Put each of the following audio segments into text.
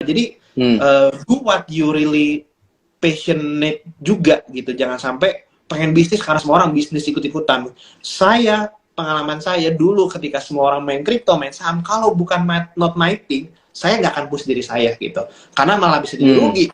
Jadi do what you really passionate juga gitu. Jangan sampai pengen bisnis karena semua orang bisnis ikut-ikutan. Pengalaman saya dulu ketika semua orang main kripto, main saham, kalau bukan not my thing, saya nggak akan push diri saya gitu. Karena malah bisa jadi rugi.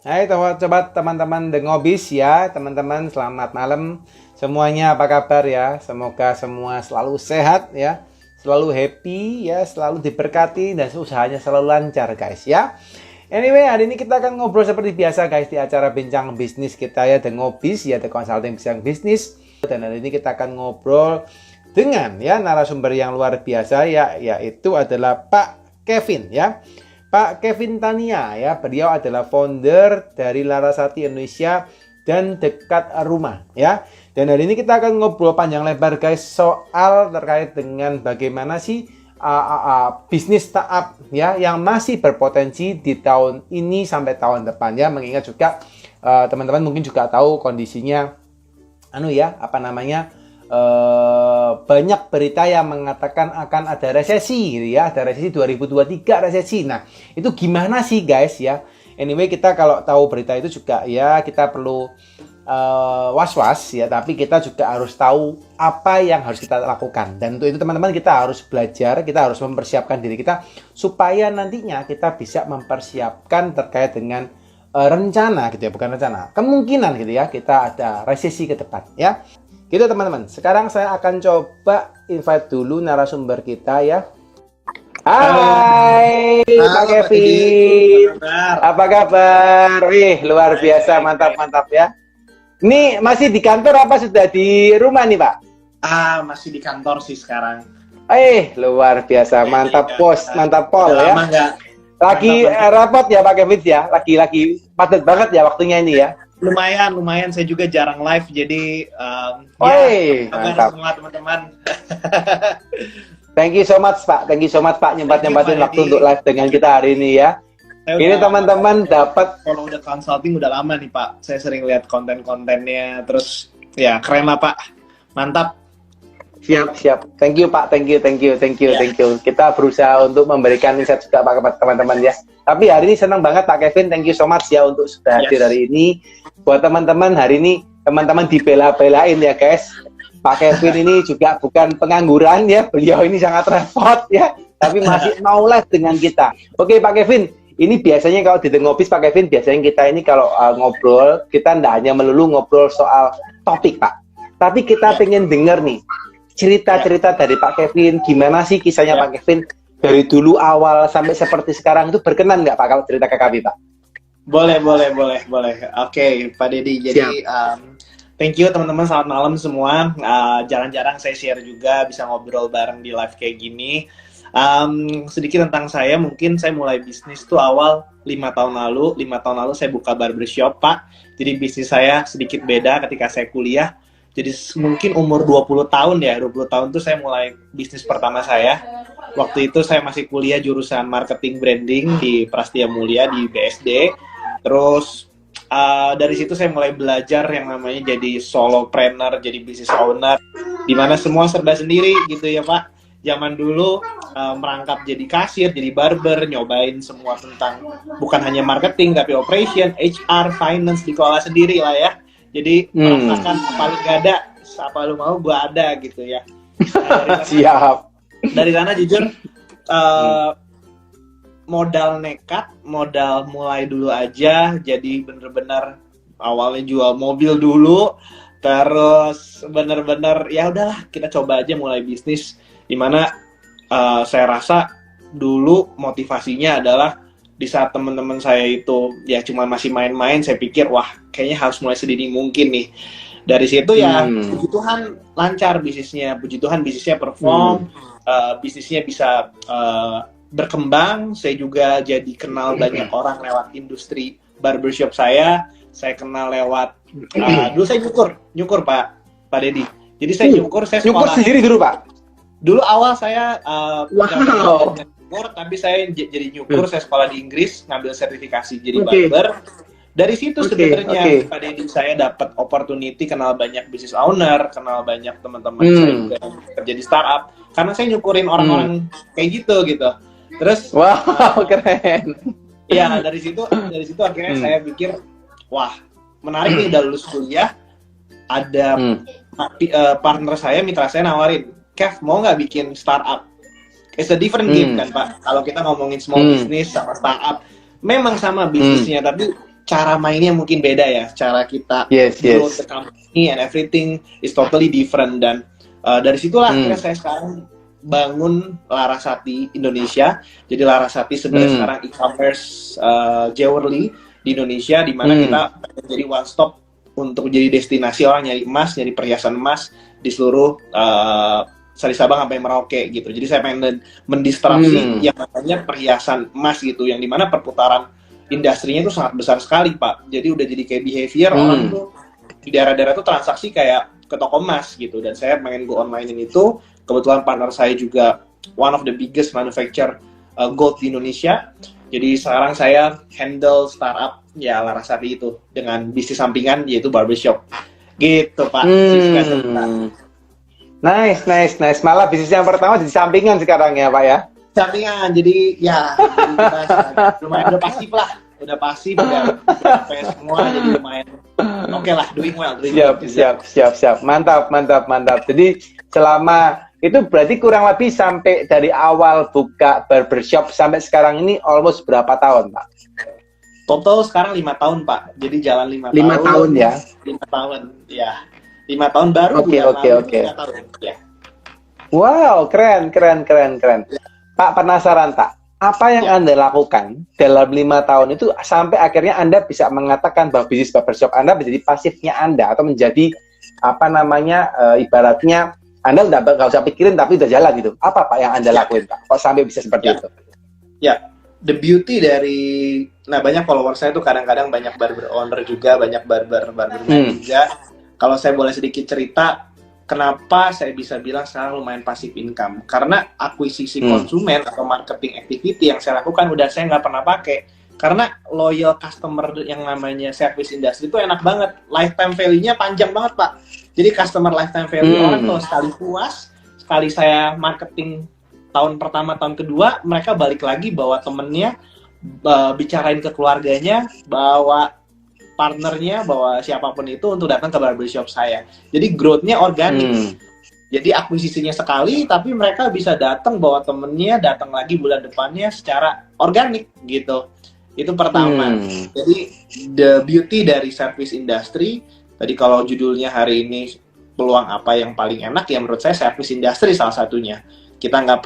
Hai sobat teman-teman The Ngobis ya, teman-teman selamat malam semuanya, apa kabar ya? Semoga semua selalu sehat ya, selalu happy ya, selalu diberkati dan usahanya selalu lancar guys ya. Anyway, hari ini kita akan ngobrol seperti biasa guys di acara bincang bisnis kita ya, The Ngobis ya, The Consulting Bincang Bisnis. Dan hari ini kita akan ngobrol dengan ya narasumber yang luar biasa ya, yaitu adalah Pak Kevin ya. Pak Kevin Tania ya, beliau adalah founder dari Larasati Indonesia dan Dekat Rumah ya. Dan hari ini kita akan ngobrol panjang lebar guys soal terkait dengan bagaimana sih bisnis startup ya yang masih berpotensi di tahun ini sampai tahun depan ya. Mengingat juga teman-teman mungkin juga tahu kondisinya banyak berita yang mengatakan akan ada resesi gitu ya, ada resesi 2023 resesi. Nah, itu gimana sih guys ya? Anyway, kita kalau tahu berita itu juga ya kita perlu was-was ya, tapi kita juga harus tahu apa yang harus kita lakukan. Dan untuk itu teman-teman kita harus belajar, kita harus mempersiapkan diri kita supaya nantinya kita bisa mempersiapkan terkait dengan rencana gitu ya, bukan rencana, kemungkinan gitu ya, kita ada resesi ke depan ya. Gitu teman-teman, sekarang saya akan coba invite dulu narasumber kita ya. Hai Pak Kevin, apa kabar? Wih, luar biasa, mantap-mantap ya. Ini masih di kantor apa sudah di rumah nih Pak? Masih di kantor sih sekarang. Luar biasa, mantap bos, mantap pol ya. Lagi repot ya Pak Kevin ya, lagi padat banget ya waktunya ini ya. Lumayan, saya juga jarang live, jadi mantap semua teman-teman. Thank you so much Pak, nyempatin waktu untuk live dengan kita hari ini ya. Ini teman-teman dapat kalau udah consulting udah lama nih Pak, saya sering lihat konten-kontennya, terus ya keren lah Pak, mantap. Siap. Thank you Pak, thank you. Kita berusaha untuk memberikan insight juga Pak kepada teman-teman ya. Tapi hari ini senang banget Pak Kevin, thank you so much ya untuk sudah hadir hari ini. Buat teman-teman hari ini, teman-teman dibela-belain ya guys. Pak Kevin ini juga bukan pengangguran ya, beliau ini sangat repot ya, tapi masih mau live dengan kita. Oke Pak Kevin, ini biasanya kalau di The Ngobis Pak Kevin, biasanya kita ini kalau ngobrol, kita tidak hanya melulu ngobrol soal topik Pak, tapi kita pengen denger nih cerita-cerita dari Pak Kevin, gimana sih kisahnya Pak Kevin dari dulu awal sampai seperti sekarang, itu berkenan nggak Pak kalau cerita ke kami Pak? Boleh. Oke, Pak Deddy. Jadi thank you teman-teman, selamat malam semua. Jarang-jarang saya share juga, bisa ngobrol bareng di live kayak gini. Sedikit tentang saya, mungkin saya mulai bisnis tuh awal 5 tahun lalu saya buka barbershop Pak. Jadi bisnis saya sedikit beda ketika saya kuliah. Jadi mungkin umur 20 tahun tuh saya mulai bisnis pertama saya. Waktu itu saya masih kuliah jurusan marketing branding di Prastia Mulia di BSD. Terus dari situ saya mulai belajar yang namanya jadi solopreneur, jadi business owner, dimana semua serba sendiri gitu ya Pak. Zaman dulu merangkap jadi kasir, jadi barber, nyobain semua tentang bukan hanya marketing tapi operation, HR, finance dikelola sendiri lah ya. Jadi merasakan paling gak ada, apa lu mau gua ada gitu ya. Siap. Dari sana jujur modal nekat, modal mulai dulu aja. Jadi bener-bener awalnya jual mobil dulu, terus bener-bener ya udahlah kita coba aja mulai bisnis. Dimana saya rasa dulu motivasinya adalah di saat teman-teman saya itu ya cuma masih main-main, saya pikir wah kayaknya harus mulai sedini mungkin nih. Dari situ ya puji Tuhan lancar bisnisnya, puji Tuhan bisnisnya perform, bisnisnya bisa berkembang. Saya juga jadi kenal banyak orang lewat industri barbershop saya kenal lewat dulu saya nyukur Pak Deddy. Jadi saya nyukur sendiri dulu Pak. Dulu awal saya tapi saya jadi nyukur, saya sekolah di Inggris, ngambil sertifikasi jadi barber. Dari situ sebenarnya Pak Deddy saya dapat opportunity kenal banyak business owner, kenal banyak teman-teman saya juga yang kerja di startup. Karena saya nyukurin orang-orang kayak gitu. Terus keren. Iya, dari situ akhirnya saya pikir, wah, menarik nih, udah lulus kuliah, ada partner saya, mitra saya nawarin, Kev, mau nggak bikin startup? It's a different game kan, Pak. Kalau kita ngomongin small business sama startup, memang sama bisnisnya, tapi cara mainnya mungkin beda ya. Cara kita grow the company and everything is totally different. Dan dari situlah akhirnya saya sekarang bangun Larasati Indonesia. Jadi Larasati sebenarnya sekarang e-commerce jewelry di Indonesia, di mana kita menjadi one stop untuk jadi destinasi orang nyari emas, nyari perhiasan emas di seluruh dari Sabang sampai Merauke gitu. Jadi saya pengen mendistrupsi yang namanya perhiasan emas gitu, yang dimana perputaran industrinya itu sangat besar sekali, Pak. Jadi udah jadi kayak behavior orang tuh di daerah-daerah tuh transaksi kayak ke toko emas gitu. Dan saya pengen go online itu. Kebetulan partner saya juga one of the biggest manufacturer gold di Indonesia. Jadi sekarang saya handle startup ya Larasati itu dengan bisnis sampingan yaitu barbershop. Gitu, Pak. Nice. Malah bisnis yang pertama jadi sampingan sekarang ya, Pak ya? Sampingan, jadi ya lumayan udah pasif lah. Udah pasif, udah semua, jadi lumayan oke lah, doing well. Siap. Mantap. Jadi selama itu berarti kurang lebih sampai dari awal buka barbershop sampai sekarang ini almost berapa tahun, Pak? Total sekarang 5 tahun, Pak. Jadi jalan 5 tahun. 5 tahun ya? 5 tahun, ya. 5 tahun baru. Oke. 5 tahun, ya. Wow, keren. Pak, penasaran, Pak. Apa yang Anda lakukan dalam 5 tahun itu sampai akhirnya Anda bisa mengatakan bahwa bisnis barbershop Anda menjadi pasifnya Anda atau menjadi ibaratnya Anda nggak usah pikirin tapi udah jalan gitu. Apa Pak yang Anda lakuin, Pak? Kok sampai bisa seperti itu? Ya, the beauty dari banyak follower saya tuh kadang-kadang banyak barber owner juga, banyak barber juga. Kalau saya boleh sedikit cerita, kenapa saya bisa bilang sekarang lumayan passive income? Karena akuisisi konsumen atau marketing activity yang saya lakukan udah saya nggak pernah pakai. Karena loyal customer yang namanya service industry itu enak banget. Lifetime value-nya panjang banget, Pak. Jadi customer lifetime value orang kalau sekali puas, sekali saya marketing tahun pertama, tahun kedua, mereka balik lagi bawa temennya, bicarain ke keluarganya, bawa partnernya, bawa siapapun itu untuk datang ke barbershop saya. Jadi growth-nya organik. Jadi akuisisinya sekali, tapi mereka bisa datang bawa temennya, datang lagi bulan depannya secara organik gitu. Itu pertama. Jadi the beauty dari service industry, tadi kalau judulnya hari ini peluang apa yang paling enak, ya menurut saya service industry salah satunya. Kita nggak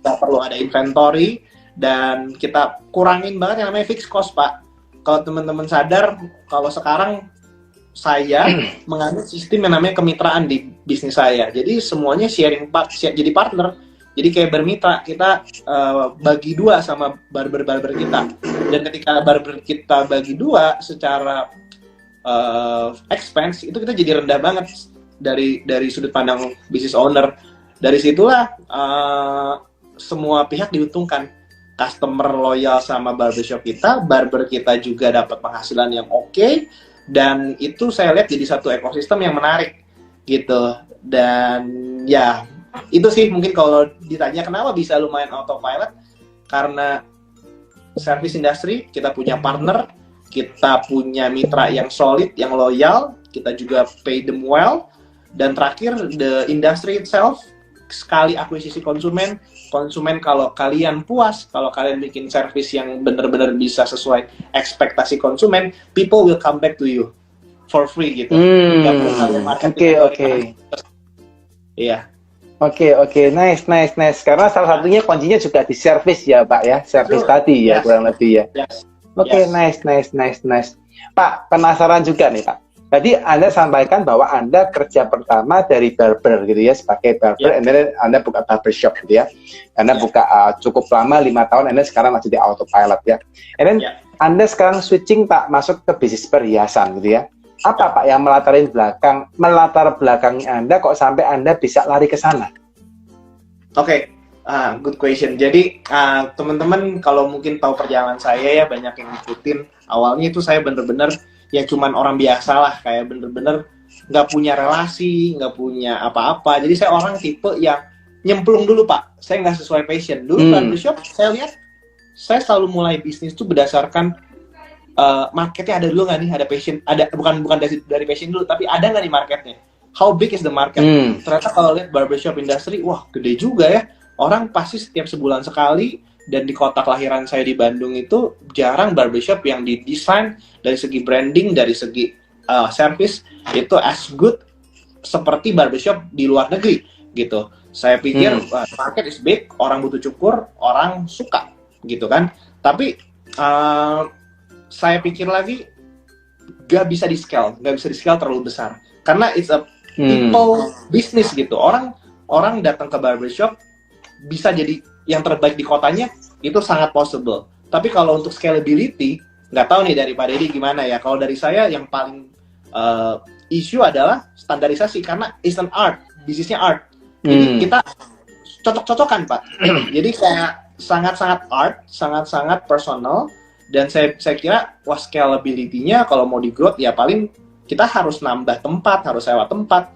perlu ada inventory, dan kita kurangin banget yang namanya fixed cost, Pak. Kalau teman-teman sadar, kalau sekarang saya mengambil sistem yang namanya kemitraan di bisnis saya. Jadi semuanya jadi partner. Jadi kayak bermitra, kita bagi dua sama barber-barber kita. Dan ketika barber kita bagi dua secara expense, itu kita jadi rendah banget dari sudut pandang business owner. Dari situlah semua pihak diuntungkan. Customer loyal sama barbershop kita, barber kita juga dapat penghasilan yang oke, dan itu saya lihat jadi satu ekosistem yang menarik gitu. Dan ya itu sih mungkin kalau ditanya kenapa bisa lumayan autopilot, karena service industry kita punya partner, kita punya mitra yang solid, yang loyal, kita juga pay them well, dan terakhir the industry itself, sekali akuisisi konsumen kalau kalian puas, kalau kalian bikin service yang benar-benar bisa sesuai ekspektasi konsumen, people will come back to you for free gitu. Oke. Iya. Oke. Nice. Karena salah satunya kuncinya juga di service ya, Pak ya. Service tadi ya, kurang lebih ya. Oke. Nice. Pak, penasaran juga nih, Pak. Tadi Anda sampaikan bahwa Anda kerja pertama dari barber gitu ya, sebagai barber, and then Anda buka barbershop gitu ya. Anda buka cukup lama, 5 tahun, Anda sekarang masih di autopilot ya. And then Anda sekarang switching, Pak, masuk ke bisnis perhiasan gitu ya. Apa Pak yang melatar belakang Anda kok sampai Anda bisa lari ke sana? Oke. Good question. Jadi teman-teman kalau mungkin tahu perjalanan saya ya, banyak yang ngikutin. Awalnya itu saya bener-bener ya cuman orang biasa lah, kayak bener-bener nggak punya relasi, nggak punya apa-apa. Jadi saya orang tipe yang nyemplung dulu Pak. Saya nggak sesuai passion. Dulu barbershop saya lihat, saya selalu mulai bisnis tuh berdasarkan marketnya ada dulu nggak nih, ada passion, ada bukan dari passion dulu, tapi ada nggak nih marketnya? How big is the market? Ternyata kalau lihat barbershop industry, wah gede juga ya. Orang pasti setiap sebulan sekali, dan di kota kelahiran saya di Bandung itu jarang barbershop yang didesain dari segi branding, dari segi service itu as good seperti barbershop di luar negeri gitu. Saya pikir market is big, orang butuh cukur, orang suka gitu kan. Tapi saya pikir lagi gak bisa di scale terlalu besar karena it's a people business gitu. Orang datang ke barbershop bisa jadi yang terbaik di kotanya, itu sangat possible. Tapi kalau untuk scalability, nggak tahu nih dari Pak Deddy gimana ya. Kalau dari saya yang paling isu adalah standarisasi, karena it's an art, bisnisnya art. Jadi kita cocok-cocokan Pak. Jadi kayak sangat-sangat art, sangat-sangat personal. Dan saya kira wah scalability-nya kalau mau di growth ya paling kita harus nambah tempat, harus sewa tempat,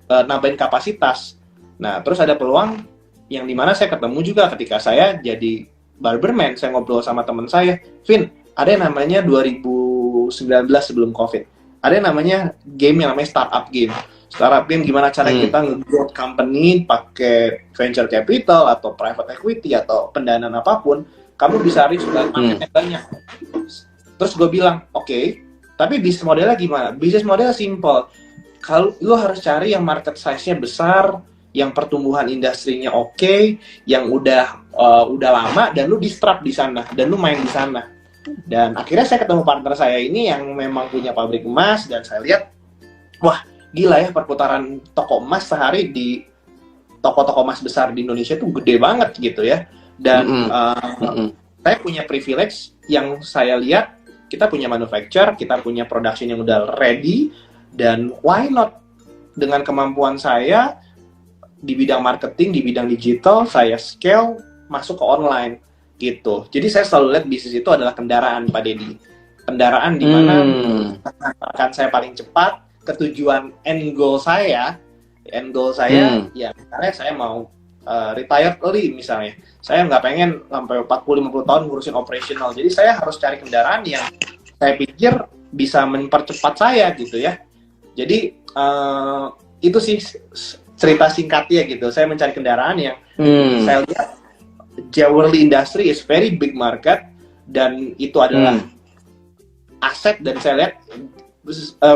nambahin kapasitas. Nah terus ada peluang yang dimana saya ketemu juga ketika saya jadi barberman. Saya ngobrol sama teman saya, Vin, ada yang namanya 2019 sebelum COVID, ada yang namanya game yang namanya startup game. Startup game gimana cara kita nge-growth company pakai venture capital atau private equity atau pendanaan apapun, kamu bisa reach marketnya banyak. Terus gue bilang, oke, tapi bisnis modelnya gimana? Bisnis model simple. Kalau lu harus cari yang market size-nya besar, yang pertumbuhan industrinya oke, yang udah lama, dan lu disrupt di sana, dan lu main di sana. Dan akhirnya saya ketemu partner saya ini yang memang punya pabrik emas, dan saya lihat, wah gila ya, perputaran toko emas sehari di toko-toko emas besar di Indonesia itu gede banget gitu ya. Dan saya punya privilege yang saya lihat, kita punya manufacture, kita punya production yang udah ready, dan why not dengan kemampuan saya di bidang marketing, di bidang digital, saya scale masuk ke online gitu. Jadi saya selalu lihat bisnis itu adalah kendaraan Pak Deddy. Kendaraan di mana akan saya paling cepat ke tujuan end goal saya. Ya misalnya saya mau retire early misalnya. Saya nggak pengen sampai 40-50 tahun ngurusin operational. Jadi saya harus cari kendaraan yang saya pikir bisa mempercepat saya gitu ya. Jadi itu sih cerita singkatnya gitu. Saya mencari kendaraan yang saya lihat jewelry industry is very big market, dan itu adalah aset, dan saya lihat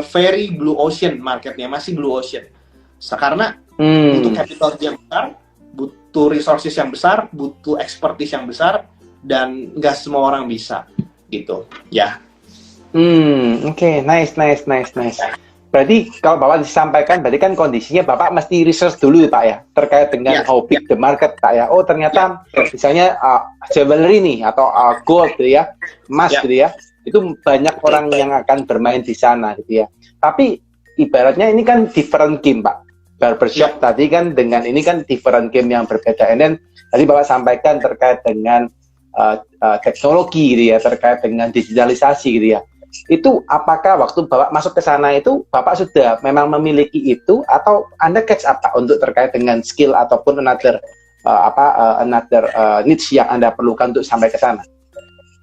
very blue ocean marketnya, masih blue ocean. Karena butuh capital yang besar, butuh resources yang besar, butuh expertise yang besar, dan nggak semua orang bisa gitu ya. Oke, nice. Berarti kalau Bapak disampaikan, berarti kan kondisinya Bapak mesti research dulu ya Pak ya, terkait dengan how big the market Pak ya. Oh ternyata misalnya jewelry nih, atau gold gitu ya, emas gitu ya, itu banyak orang yang akan bermain di sana gitu ya. Tapi ibaratnya ini kan different game Pak. Barbershop tadi kan dengan ini kan different game yang berbeda. And then tadi Bapak sampaikan terkait dengan teknologi gitu ya, terkait dengan digitalisasi gitu ya. Itu apakah waktu Bapak masuk ke sana itu Bapak sudah memang memiliki itu, atau Anda catch up Pak untuk terkait dengan skill ataupun another niche yang Anda perlukan untuk sampai ke sana?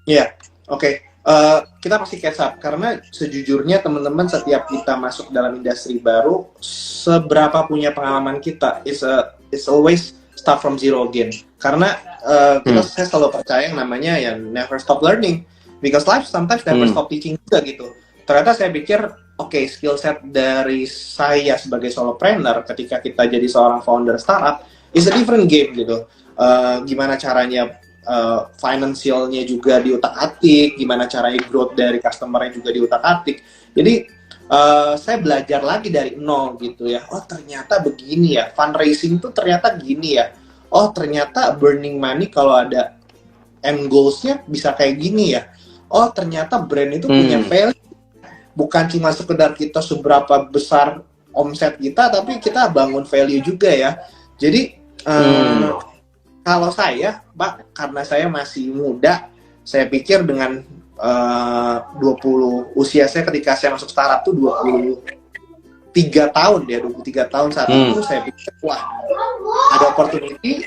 Iya, oke. Kita pasti catch up karena sejujurnya teman-teman, setiap kita masuk dalam industri baru, seberapa punya pengalaman kita is always start from zero again. Karena saya selalu percaya yang namanya yang never stop learning. Because life sometimes never stop teaching juga gitu. Ternyata saya pikir, skill set dari saya sebagai solopreneur ketika kita jadi seorang founder startup is a different game gitu. Gimana caranya financialnya juga diutak-atik, gimana caranya growth dari customer-nya juga diutak-atik. Jadi saya belajar lagi dari nol gitu ya. Oh ternyata begini ya, fundraising tuh ternyata gini ya. Oh ternyata burning money kalau ada end goals-nya bisa kayak gini ya. Oh ternyata brand itu punya value, bukan cuma sekedar kita seberapa besar omset kita, tapi kita bangun value juga ya. Jadi Kalau saya, Pak, karena saya masih muda, saya pikir dengan 20 usia saya ketika saya masuk startup tuh 23 tahun ya, 23 tahun saat itu saya pikir wah, ada opportunity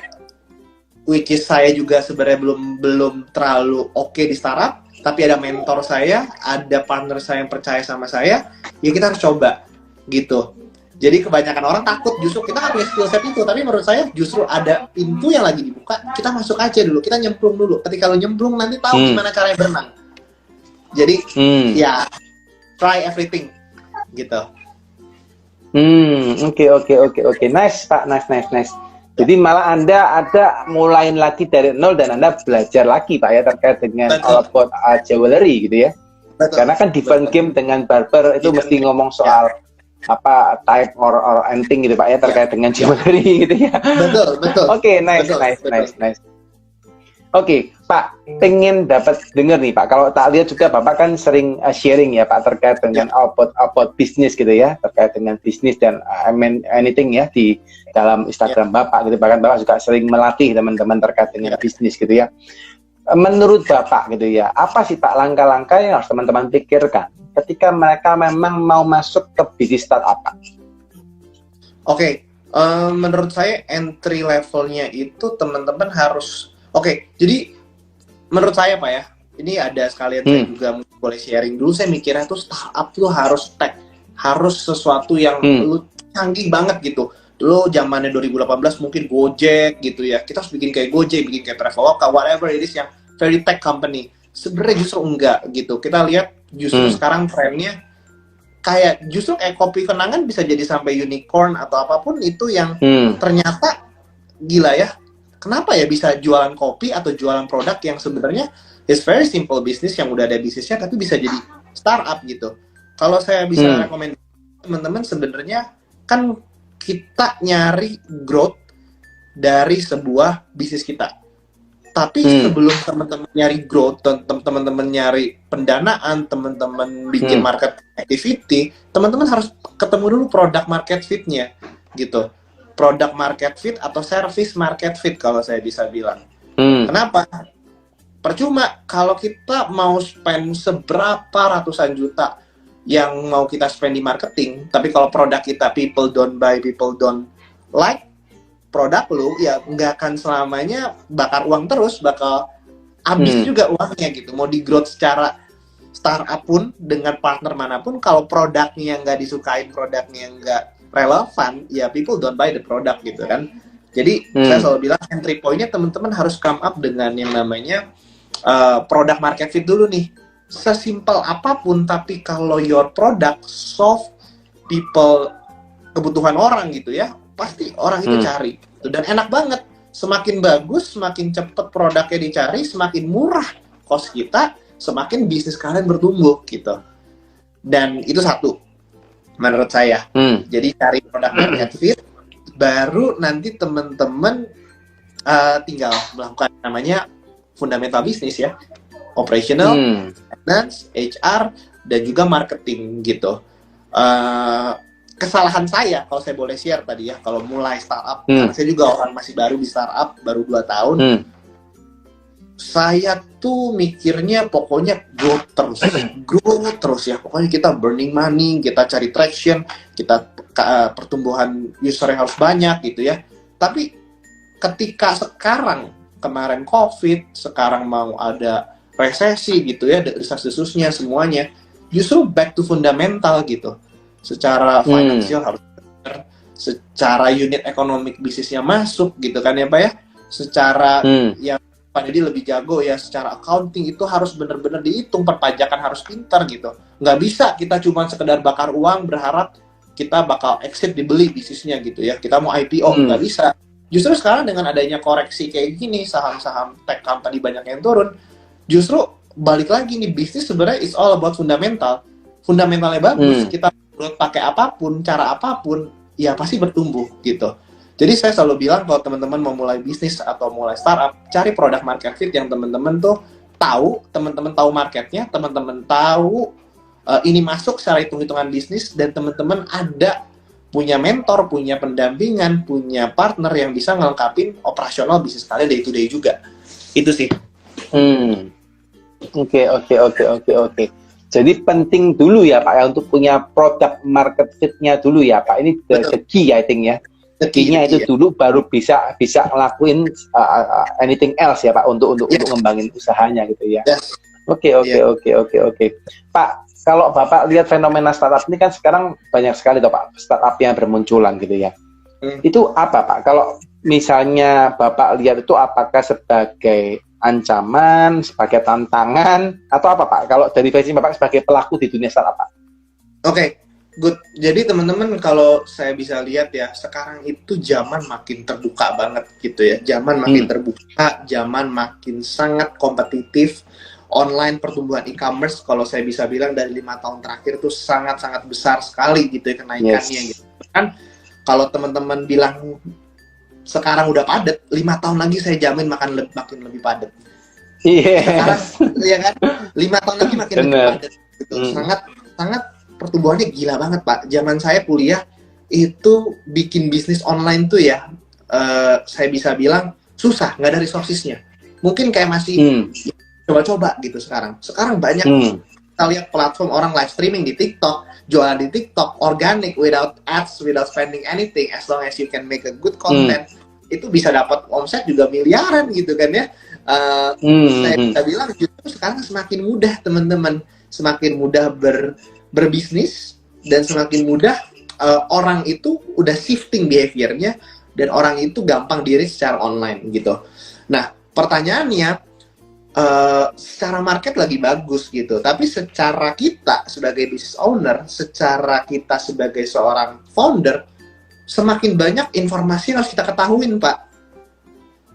which is saya juga sebenarnya belum terlalu oke di startup, tapi ada mentor saya, ada partner saya yang percaya sama saya, ya kita harus coba gitu. Jadi kebanyakan orang takut justru kita nggak punya skill set itu, tapi menurut saya justru ada pintu yang lagi dibuka, kita masuk aja dulu, kita nyemplung dulu. Ketika lo nyemplung nanti tahu gimana caranya berenang. Jadi ya try everything gitu. Oke. Nice Pak, nice. Jadi malah Anda ada mulain lagi dari nol dan Anda belajar lagi Pak ya terkait dengan output jewelry gitu ya. Betul. Karena kan different game dengan barber itu mesti ngomong soal apa type or anything gitu Pak ya terkait dengan jewelry gitu ya. Betul. Oke, nice. Oke, Pak, pengen dapat dengar nih Pak. Kalau tak lihat juga Bapak kan sering sharing ya Pak terkait dengan output bisnis gitu ya, terkait dengan bisnis dan anything ya di dalam Instagram Bapak gitu. Bahkan Bapak juga sering melatih teman-teman terkait dengan bisnis gitu ya. Menurut Bapak gitu ya, apa sih Pak langkah-langkah yang harus teman-teman pikirkan ketika mereka memang mau masuk ke bisnis startup? Oke, menurut saya entry levelnya itu teman-teman harus jadi menurut saya Pak ya, ini ada sekalian saya juga boleh sharing dulu. Saya mikirnya tuh startup tuh harus tech, harus sesuatu yang lu canggih banget gitu. Dulu zamannya 2018 mungkin Gojek gitu ya, kita harus bikin kayak Gojek, bikin kayak Traveloka, whatever it is yang very tech company. Sebenarnya justru enggak gitu. Kita lihat justru sekarang trennya kayak justru kayak kopi kenangan bisa jadi sampai unicorn atau apapun itu yang ternyata gila ya. Kenapa ya bisa jualan kopi atau jualan produk yang sebenarnya is very simple business yang udah ada bisnisnya tapi bisa jadi startup gitu. Kalau saya bisa rekomendasi teman-teman sebenarnya kan kita nyari growth dari sebuah bisnis kita. Tapi sebelum teman-teman nyari growth, teman-teman nyari pendanaan, teman-teman bikin market activity, teman-teman harus ketemu dulu product market fit-nya gitu. Product market fit atau service market fit kalau saya bisa bilang. Kenapa? Percuma kalau kita mau spend seberapa ratusan juta yang mau kita spend di marketing, tapi kalau produk kita people don't buy, people don't like, produk lu ya nggak akan selamanya bakar uang terus, bakal habis juga uangnya gitu. Mau di growth secara startup pun dengan partner manapun, kalau produknya nggak disukain, produknya nggak relevan, ya people don't buy the product gitu kan. Jadi saya selalu bilang entry point-nya teman-teman harus come up dengan yang namanya product market fit dulu nih. Sesimpel apapun, tapi kalau your product solve people kebutuhan orang gitu ya, pasti orang itu cari. Dan enak banget. Semakin bagus, semakin cepat produknya dicari, semakin murah cost kita, semakin bisnis kalian bertumbuh gitu. Dan itu satu menurut saya. Jadi cari produk market fit, baru nanti teman-teman tinggal melakukan namanya fundamental bisnis ya, operational, finance, HR, dan juga marketing gitu. Kesalahan saya, kalau saya boleh share tadi ya, kalau mulai startup, karena saya juga orang masih baru di startup, baru 2 tahun, saya tuh mikirnya pokoknya growth terus ya. Pokoknya kita burning money, kita cari traction, kita pertumbuhan user yang harus banyak gitu ya. Tapi ketika sekarang, kemarin COVID, sekarang mau ada resesi gitu ya, desas-desusnya semuanya, justru back to fundamental gitu. Secara finansial harus benar, secara unit ekonomik bisnisnya masuk gitu kan ya Pak ya. Secara yang Pak Deddy lebih jago ya, secara accounting itu harus benar-benar dihitung, perpajakan harus pintar gitu. Nggak bisa kita cuma sekedar bakar uang berharap kita bakal exit dibeli bisnisnya gitu ya. Kita mau IPO, nggak bisa. Justru sekarang dengan adanya koreksi kayak gini, saham-saham tech company banyak yang turun, justru balik lagi nih, bisnis sebenarnya is all about fundamental. Fundamentalnya bagus, kita pakai apapun, cara apapun, ya pasti bertumbuh gitu. Jadi saya selalu bilang kalau teman-teman mau mulai bisnis atau mulai startup, cari produk market fit yang teman-teman tuh tahu, teman-teman tahu marketnya, teman-teman tahu ini masuk secara hitung-hitungan bisnis, dan teman-teman ada punya mentor, punya pendampingan, punya partner yang bisa ngelengkapin operasional bisnis kalian day to day juga. Itu sih. Oke. Jadi penting dulu ya Pak ya untuk punya product market fit-nya dulu ya Pak. Ini the key I think ya. Key-nya itu dulu baru bisa ngelakuin anything else ya Pak untuk ngembangin usahanya gitu ya. Yes. Oke. Pak, kalau Bapak lihat fenomena startup ini kan sekarang banyak sekali toh Pak startup yang bermunculan gitu ya. Itu apa Pak? Kalau misalnya Bapak lihat itu apakah sebagai ancaman, sebagai tantangan, atau apa Pak? Kalau dari versi Bapak sebagai pelaku di dunia startup Pak? Oke, good. Jadi teman-teman kalau saya bisa lihat ya, sekarang itu zaman makin terbuka banget gitu ya. Zaman makin terbuka, zaman makin sangat kompetitif. Online pertumbuhan e-commerce kalau saya bisa bilang dari 5 tahun terakhir itu sangat-sangat besar sekali gitu ya kenaikannya gitu. Kan kalau teman-teman bilang sekarang udah padat, 5 tahun lagi saya jamin makin lebih padat. Sekarang ya kan 5 tahun lagi makin lebih padat gitu. Sangat pertumbuhannya gila banget Pak. Zaman saya kuliah itu bikin bisnis online tuh ya saya bisa bilang susah, nggak ada resourcesnya. Mungkin kayak masih coba-coba gitu sekarang banyak kita lihat platform orang live streaming di TikTok, jualan di TikTok, organic, without ads, without spending anything, as long as you can make a good content, itu bisa dapat omset juga miliaran gitu kan ya. Saya bisa bilang justru sekarang semakin mudah teman-teman, semakin mudah berbisnis dan semakin mudah orang itu udah shifting behaviornya dan orang itu gampang diri secara online gitu. Nah pertanyaannya, secara market lagi bagus gitu, tapi secara kita sebagai business owner, secara kita sebagai seorang founder, semakin banyak informasi yang harus kita ketahuin Pak.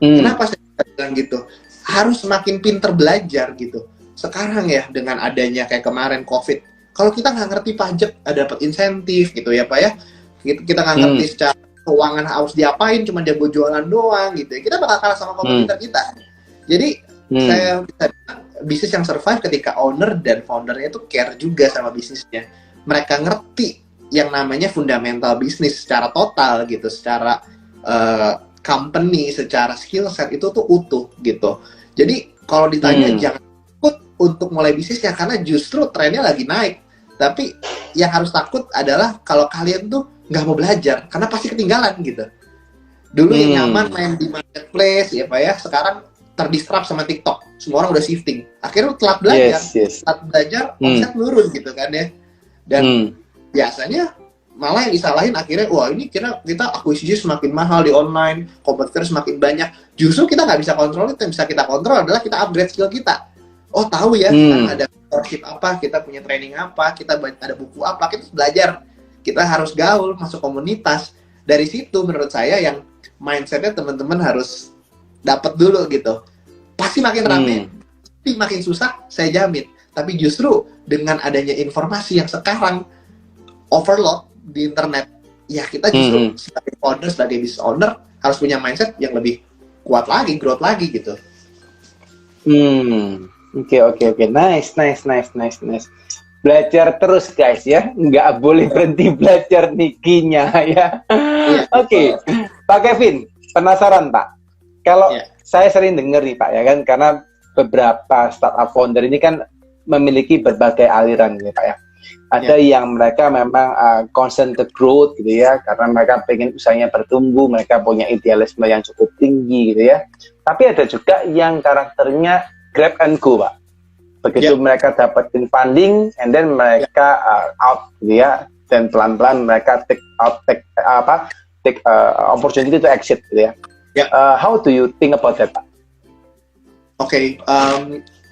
Kenapa saya bilang gitu? Harus semakin pinter belajar gitu. Sekarang ya dengan adanya kayak kemarin COVID, kalau kita nggak ngerti pajak, ada dapat insentif gitu ya Pak ya, kita nggak ngerti secara keuangan harus diapain, cuma jago jualan doang gitu ya, kita bakal kalah sama kompetitor kita. Jadi saya bisa bilang bisnis yang survive ketika owner dan foundernya itu care juga sama bisnisnya. Mereka ngerti yang namanya fundamental bisnis secara total gitu, secara company, secara skill set itu tuh utuh gitu. Jadi kalau ditanya jangan takut untuk mulai bisnisnya karena justru trennya lagi naik. Tapi yang harus takut adalah kalau kalian tuh nggak mau belajar karena pasti ketinggalan gitu. Dulu yang nyaman main di marketplace ya Pak ya, sekarang terdisrupt sama TikTok. Semua orang udah shifting. Akhirnya telat belajar. Telat belajar, omset menurun gitu kan ya. Dan biasanya malah yang disalahin akhirnya, wah ini kita akuisisi semakin mahal di online, kompetitor semakin banyak. Justru kita nggak bisa kontrol itu. Yang bisa kita kontrol adalah kita upgrade skill kita. Oh tahu ya, sekarang ada mentorship apa, kita punya training apa, kita ada buku apa, kita belajar. Kita harus gaul, masuk komunitas. Dari situ menurut saya yang mindsetnya teman-teman harus dapat dulu gitu. Pasti makin rame, tapi makin susah, saya jamin. Tapi justru dengan adanya informasi yang sekarang overload di internet, ya kita justru sebagai founder, sebagai business owner harus punya mindset yang lebih kuat lagi, growth lagi gitu. Oke. Nice. Belajar terus guys ya, nggak boleh berhenti belajar nikinya ya. Oke. Pak Kevin, penasaran Pak? Kalau saya sering dengar nih Pak ya kan, karena beberapa startup founder ini kan memiliki berbagai aliran gitu Pak ya. Ada yang mereka memang concern the growth gitu ya, karena mereka pengen usahanya bertumbuh, mereka punya idealisme yang cukup tinggi gitu ya. Tapi ada juga yang karakternya grab and go Pak. Begitu mereka dapetin funding, and then mereka out gitu ya, dan pelan-pelan mereka take opportunity to exit gitu ya. How do you think about that Pak? Oke,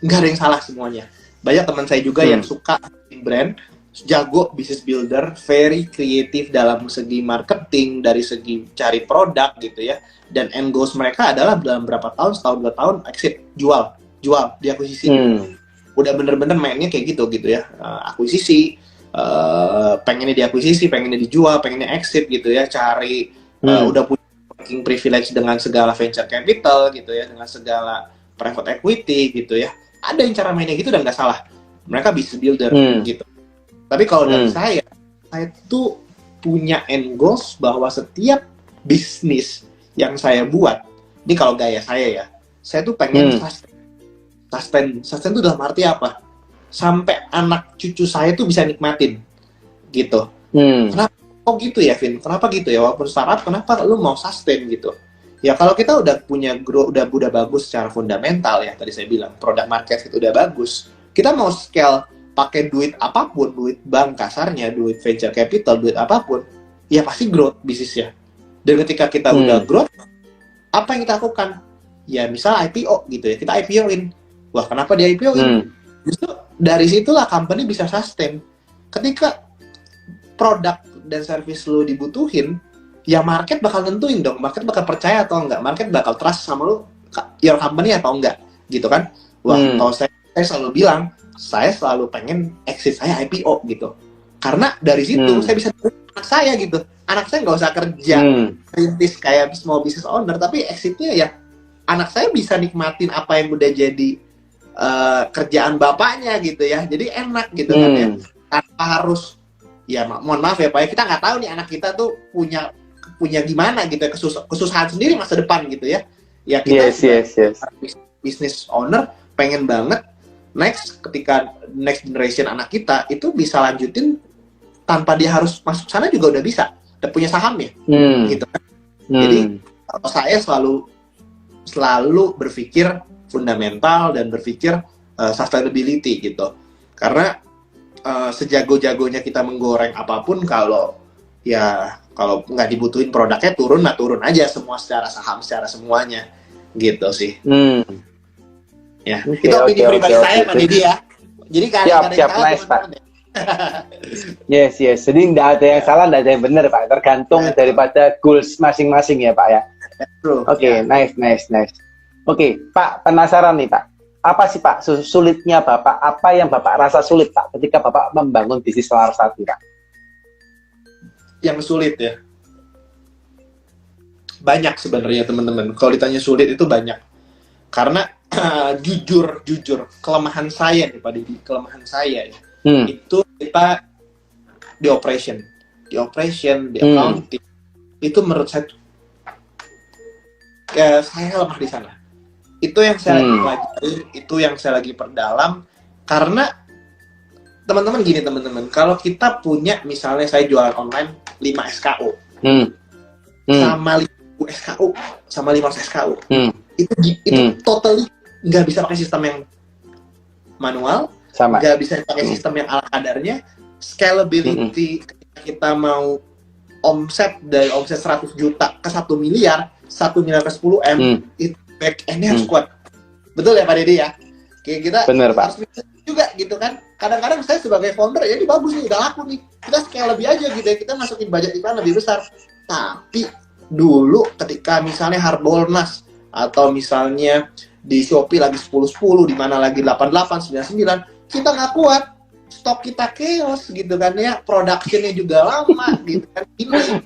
nggak ada yang salah semuanya. Banyak teman saya juga yang suka brand, jago business builder, very kreatif dalam segi marketing, dari segi cari produk gitu ya. Dan end goals mereka adalah dalam berapa tahun, setahun, 2 tahun, exit, jual, diakuisisi. Udah bener-bener mainnya kayak gitu ya. Akuisisi, pengennya diakuisisi, pengennya dijual, pengennya exit gitu ya. Cari, udah punya working privilege dengan segala venture capital gitu ya, dengan segala private equity gitu ya. Ada yang cara mainnya gitu dan nggak salah. Mereka business builder gitu. Tapi kalau dari saya tuh punya end goals bahwa setiap bisnis yang saya buat, ini kalau gaya saya tuh pengen sustain itu dalam arti apa? Sampai anak cucu saya tuh bisa nikmatin, gitu. Kenapa kok gitu ya, Vin? Kenapa gitu ya? Walaupun startup, kenapa lu mau sustain gitu? Ya kalau kita udah punya udah bagus secara fundamental ya, tadi saya bilang produk market fit udah bagus, kita mau scale pakai duit apapun, duit bank kasarnya, duit venture capital, duit apapun, ya pasti growth bisnisnya. Dan ketika kita udah growth, apa yang kita lakukan? Ya misal IPO gitu ya, kita IPO-in. Wah, kenapa dia IPO-in? Justru dari situlah company bisa sustain. Ketika produk dan service lu dibutuhin, ya market bakal nentuin dong. Market bakal percaya atau enggak. Market bakal trust sama lu, your company atau enggak. Gitu kan? Wah, kalau saya selalu bilang, saya selalu pengen exit saya IPO gitu. Karena dari situ saya bisa anak saya gitu. Anak saya nggak usah kerja rintis kayak small business owner, tapi exitnya ya anak saya bisa nikmatin apa yang udah jadi kerjaan bapaknya gitu ya. Jadi enak gitu kan ya. Tanpa harus, ya mohon maaf ya Pak ya, kita nggak tahu nih anak kita tuh punya gimana gitu ya, kesusahan sendiri masa depan gitu ya. Ya kita business owner pengen banget ketika next generation anak kita itu bisa lanjutin tanpa dia harus masuk sana juga udah bisa. Udah punya sahamnya. Gitu kan. Jadi kalau saya selalu berpikir fundamental dan berpikir sustainability gitu. Karena sejago-jagonya kita menggoreng apapun, kalau nggak dibutuhin produknya turun aja semua secara saham, secara semuanya gitu sih. Ya, itu opini pribadi saya Pak Didi ya. Jadi siap, nice Pak. Yes. Jadi nggak ada yang salah, nggak ada yang benar Pak. Tergantung daripada goals masing-masing ya Pak ya. Oke, nice. Oke, Pak, penasaran nih Pak. Apa sih Pak sulitnya Bapak? Apa yang Bapak rasa sulit Pak ketika Bapak membangun bisnis Larasati Pak? Yang sulit ya? Banyak sebenarnya teman-teman. Kalau ditanya sulit itu banyak. Karena jujur kelemahan saya nih Pak Didi, kelemahan saya ya. Itu kita di operation, di accounting. Itu menurut saya lemah di sana. Itu yang saya lagi pelajarin, itu yang saya lagi perdalam. Karena teman-teman, kalau kita punya, misalnya saya jualan online 5 SKU sama 5 SKU sama 500 SKU, itu totally nggak bisa pakai sistem yang manual, nggak bisa pakai sistem yang ala kadarnya. Scalability, ketika kita mau dari omset 100 juta ke 1 miliar, 1 miliar ke 10 M, itu back end-nya harus kuat. Betul ya Pak Dede ya? Kayak kita harus bisa juga gitu kan. Kadang-kadang saya sebagai founder, ya ini bagus nih, udah laku nih, kita scale lebih aja gitu ya, kita masukin budget iklan lebih besar. Tapi dulu ketika misalnya Harbolnas atau misalnya di Shopee lagi 10-10, di mana lagi 88-99, kita nggak kuat, stok kita chaos gitu kan ya, production-nya juga lama gitu kan,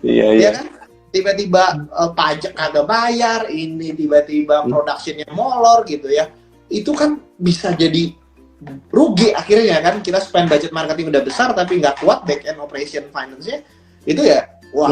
ya kan, tiba-tiba pajak kagak bayar, ini tiba-tiba production-nya molor gitu ya, itu kan bisa jadi rugi akhirnya kan. Kita spend budget marketing udah besar tapi nggak kuat back end operation finance-nya, itu ya wah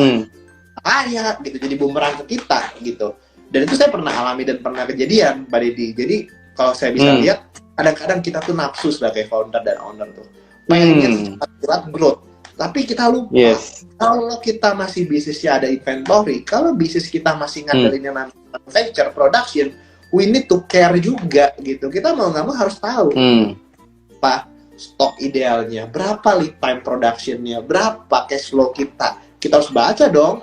bahaya gitu, jadi bumerang ke kita gitu. Dan itu saya pernah alami dan pernah kejadian Pak Didi. Jadi kalau saya bisa lihat, kadang-kadang kita tuh nafsu sebagai founder dan owner tuh pengen cepat growth, tapi kita lupa kalau kita masih bisnisnya ada inventory, kalau bisnis kita masih ngandelin yang namanya manufacture, production, we need to care juga gitu. Kita mau nggak mau harus tahu apa stok idealnya, berapa lead time productionnya, berapa cash flow kita harus baca dong.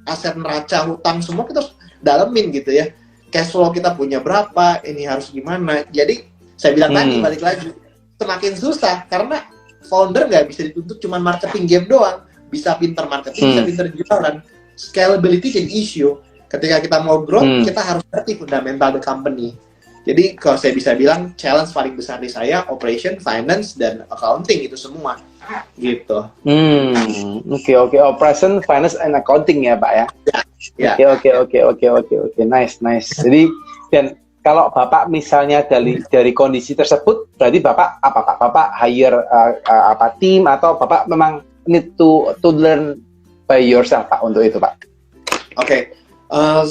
Aset neraca, hutang, semua kita harus dalemin gitu ya. Cash flow kita punya berapa, ini harus gimana. Jadi saya bilang tadi, balik lagi, semakin susah karena founder nggak bisa dituntut cuma marketing game doang. Bisa pinter marketing, bisa pinter jualan. Scalability jadi issue. Ketika kita mau grow, kita harus ngerti fundamental the company. Jadi kalau saya bisa bilang, challenge paling besar di saya operation, finance, dan accounting, itu semua gitu. Oke. Operation, finance, and accounting ya Pak ya. Oke. Nice. Jadi, dan kalau Bapak misalnya dari kondisi tersebut, berarti Bapak apa Pak? Bapak hire tim, atau Bapak memang need to learn by yourself Pak untuk itu Pak? Oke,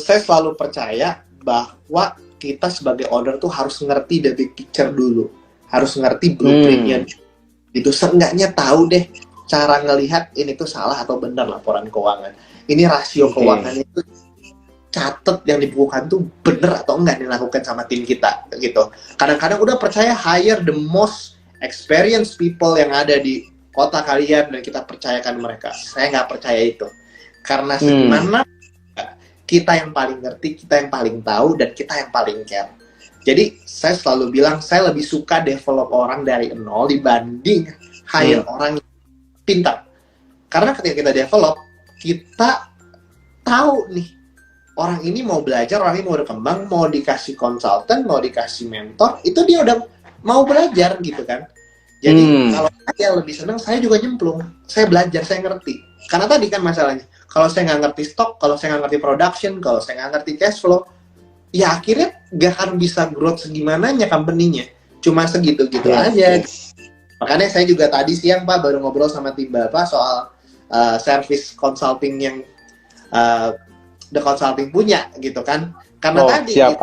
saya selalu percaya bahwa kita sebagai owner tuh harus ngerti the big picture dulu, harus ngerti blueprintnya. Itu seenggaknya tahu deh cara ngelihat ini tuh salah atau benar laporan keuangan. Ini rasio keuangan itu catat yang dibukukan tuh bener atau enggak dilakukan sama tim kita gitu. Kadang-kadang udah percaya hire the most experienced people yang ada di kota kalian dan kita percayakan mereka. Saya nggak percaya itu. Karena segimana kita yang paling ngerti, kita yang paling tahu, dan kita yang paling care. Jadi saya selalu bilang saya lebih suka develop orang dari nol dibanding hire orang yang pintar. Karena ketika kita develop, kita tahu nih orang ini mau belajar, orang ini mau berkembang, mau dikasih konsultan, mau dikasih mentor, itu dia udah mau belajar gitu kan. Jadi kalau saya lebih senang, saya juga nyemplung, saya belajar, saya ngerti. Karena tadi kan masalahnya, kalau saya nggak ngerti stok, kalau saya nggak ngerti production, kalau saya nggak ngerti cash flow, ya akhirnya nggak akan bisa growth segimananya company-nya. Cuma segitu-gitu aja. Makanya saya juga tadi siang Pak baru ngobrol sama tim Bapak soal service consulting yang The Consulting punya gitu kan. Karena tadi siap.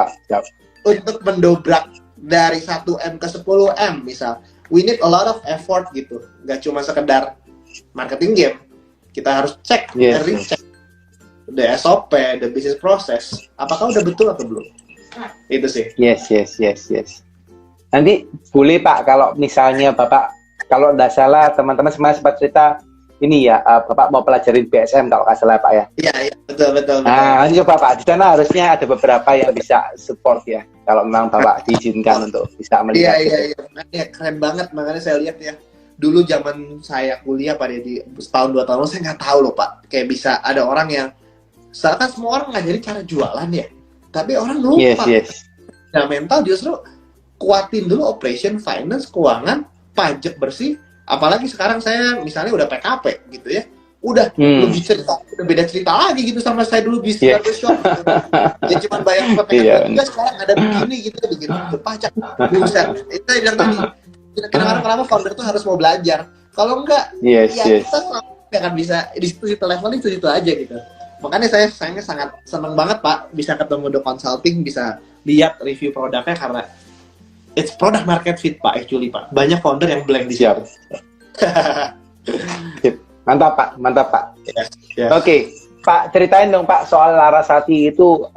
untuk mendobrak dari 1M ke 10M misal, we need a lot of effort gitu. Nggak cuma sekedar marketing game. Kita harus cek, recheck the SOP, the business process. Apakah udah betul atau belum? Itu sih. Yes. Nanti boleh Pak kalau misalnya Bapak, kalau nggak salah teman-teman sempat cerita ini ya, Bapak mau pelajarin BSM kalau nggak salah Pak ya? Iya, betul. Nah, ini coba Pak, di sana harusnya ada beberapa yang bisa support ya, kalau memang Bapak diizinkan untuk bisa melihat. Iya, keren banget, makanya saya lihat ya. Dulu zaman saya kuliah Pak Deddy, setahun 2 tahun saya nggak tahu loh Pak, kayak bisa ada orang yang, misalkan semua orang ngajarin cara jualan ya, tapi orang lupa. Yes. Nah, mental justru kuatin dulu operation, finance, keuangan, pajak bersih. Apalagi sekarang saya misalnya udah PKP gitu ya, udah lebih cerita, udah beda cerita lagi gitu sama saya dulu bisnis shop gitu. Ya cuma bayar PKP juga, sekarang ada begini gitu pajak. Buset, itu saya bilang tadi, kenapa founder tuh harus mau belajar. Kalau enggak, kita nggak akan bisa di situ level itu aja gitu. Makanya saya sangat seneng banget Pak bisa ketemu The Consulting, bisa lihat review produknya karena it's product market fit Pak, actually Pak. Banyak founder yang blank di situ. Mantap Pak. Yes. Oke, Pak ceritain dong Pak soal Larasati itu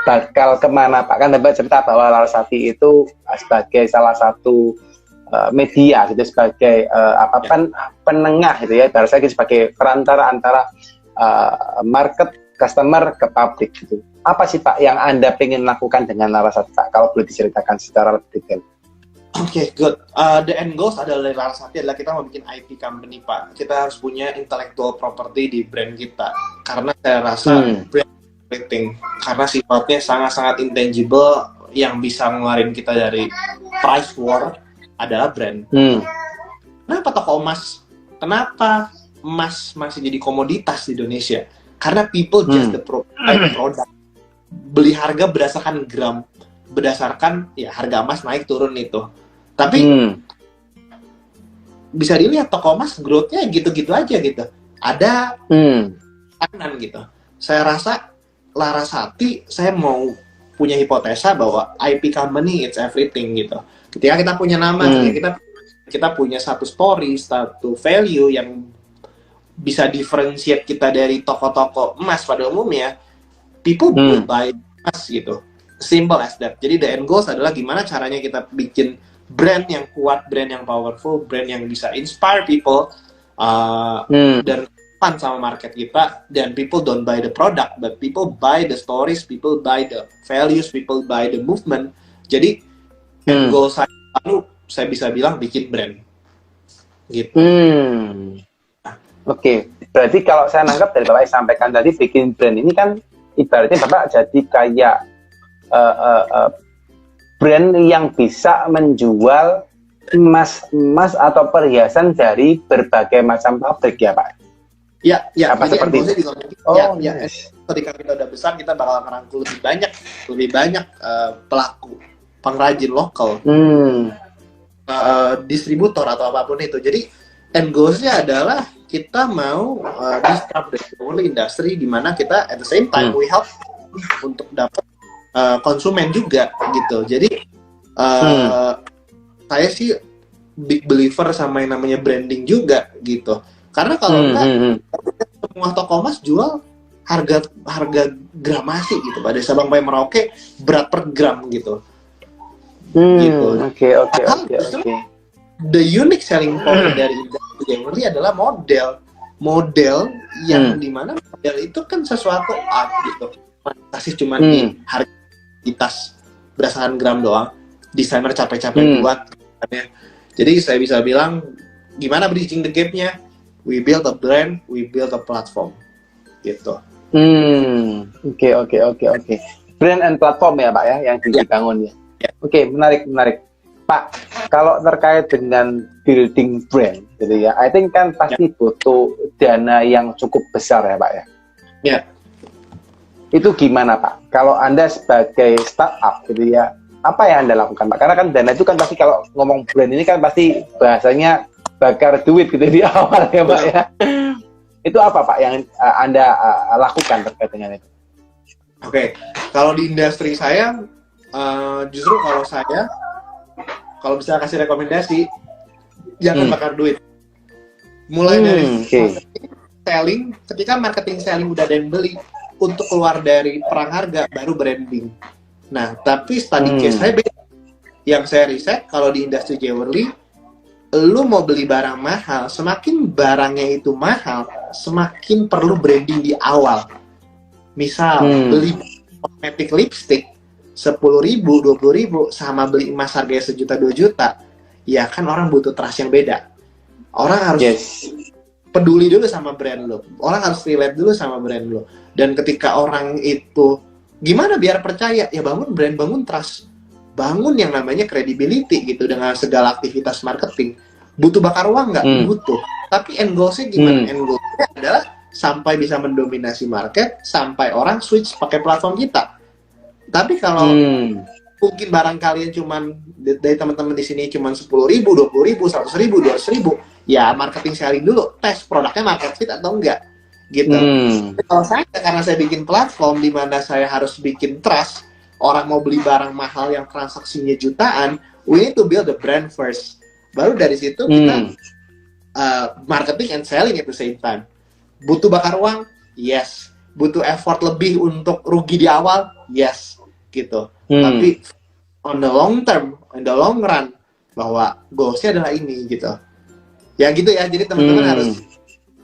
bakal kemana Pak? Kan Bapak cerita bahwa Larasati itu sebagai salah satu media gitu, sebagai penengah gitu ya, ibaratnya sebagai perantara antara market, customer ke publik gitu. Apa sih Pak yang Anda pengen lakukan dengan Larasati Pak? Kalau boleh diceritakan secara lebih detail. Oke, good. The end goals adalah Larasati adalah kita mau bikin IP company Pak. Kita harus punya intellectual property di brand kita. Karena saya rasa brand marketing, karena sifatnya sangat-sangat intangible, yang bisa ngeluarin kita dari price war adalah brand. Kenapa toko emas? Kenapa emas masih jadi komoditas di Indonesia? Karena people just the product. Beli harga berdasarkan gram, berdasarkan ya harga emas naik turun itu. Tapi bisa dilihat toko emas growth-nya gitu-gitu aja gitu. Ada kanan gitu. Saya rasa Larasati, saya mau punya hipotesa bahwa IP company it's everything gitu. Ketika kita punya nama, kita punya satu story, satu value yang bisa differentiate kita dari toko-toko emas pada umumnya, people will buy emas gitu. Simple as that. Jadi the end goals adalah gimana caranya kita bikin brand yang kuat, brand yang powerful, brand yang bisa inspire people, dan fun sama market kita, dan people don't buy the product, but people buy the stories, people buy the values, people buy the movement. Jadi end goal saya lalu saya bisa bilang bikin brand gitu. Oke, berarti kalau saya nangkap dari Bapak yang sampaikan tadi, bikin brand ini kan ibaratnya Bapak jadi kayak brand yang bisa menjual emas atau perhiasan dari berbagai macam pabrik ya Pak? Ya, apa seperti itu? Ketika kita udah besar, kita bakal merangkul lebih banyak pelaku, pengrajin lokal, distributor atau apapun itu. Jadi end goals-nya adalah kita mau disrupt the whole industry, di mana kita at the same time we help untuk dapat konsumen juga gitu. Jadi saya sih big believer sama yang namanya branding juga gitu. Karena kalau enggak semua toko emas jual harga gramasi gitu, pada Sabang sampai Merauke berat per gram gitu. Gitu. Oke. The unique selling point dari industri jewelry adalah model yang dimana model itu kan sesuatu art gitu. Kasih cuma di harga di tas berdasarkan gram doang. Desainer capek-capek buat. Jadi saya bisa bilang gimana bridging the gap-nya? We build a brand, we build a platform. Gitu. Oke. Brand and platform ya Pak ya yang dibangun ya. Oke, menarik. Pak, kalau terkait dengan building brand, gitu ya, I think kan pasti butuh dana yang cukup besar ya Pak ya. Ya. Itu gimana Pak? Kalau Anda sebagai startup, gitu ya, apa yang Anda lakukan Pak? Karena kan dana itu kan pasti kalau ngomong brand ini kan pasti bahasanya bakar duit gitu di awal ya Pak ya. Itu apa Pak yang Anda lakukan terkait dengan itu? Oke, kalau di industri saya, justru kalau bisa kasih rekomendasi, jangan bakar duit. Mulai dari selling, ketika marketing selling udah ada yang beli, untuk keluar dari perang harga, baru branding. Nah, tapi study case saya beda. Yang saya riset, kalau di industri jewelry, lu mau beli barang mahal, semakin barangnya itu mahal, semakin perlu branding di awal. Misal, beli cosmetic lipstick, 10.000, 20.000 sama beli emas harganya 1 juta 2 juta, ya kan orang butuh trust yang beda. Orang harus peduli dulu sama brand lo. Orang harus relate dulu sama brand lo. Dan ketika orang itu gimana biar percaya? Ya bangun brand, bangun trust, bangun yang namanya credibility gitu dengan segala aktivitas marketing. Butuh bakar uang nggak? Butuh. Tapi end goals-nya gimana? End goals-nya adalah sampai bisa mendominasi market, sampai orang switch pakai platform kita. Tapi kalau mungkin barang kalian cuman dari teman-teman di sini cuman 10.000, 20.000, 100.000, 200.000, ya marketing selling dulu, tes produknya market fit atau enggak, gitu. Kalau saya, karena saya bikin platform di mana saya harus bikin trust, orang mau beli barang mahal yang transaksinya jutaan, we need to build the brand first. Baru dari situ kita marketing and selling at the same time. Butuh bakar uang? Yes. Butuh effort lebih untuk rugi di awal? Yes. Gitu. Tapi on the long term, in the long run, bahwa goals-nya adalah ini gitu. Ya gitu ya. Jadi teman-teman harus,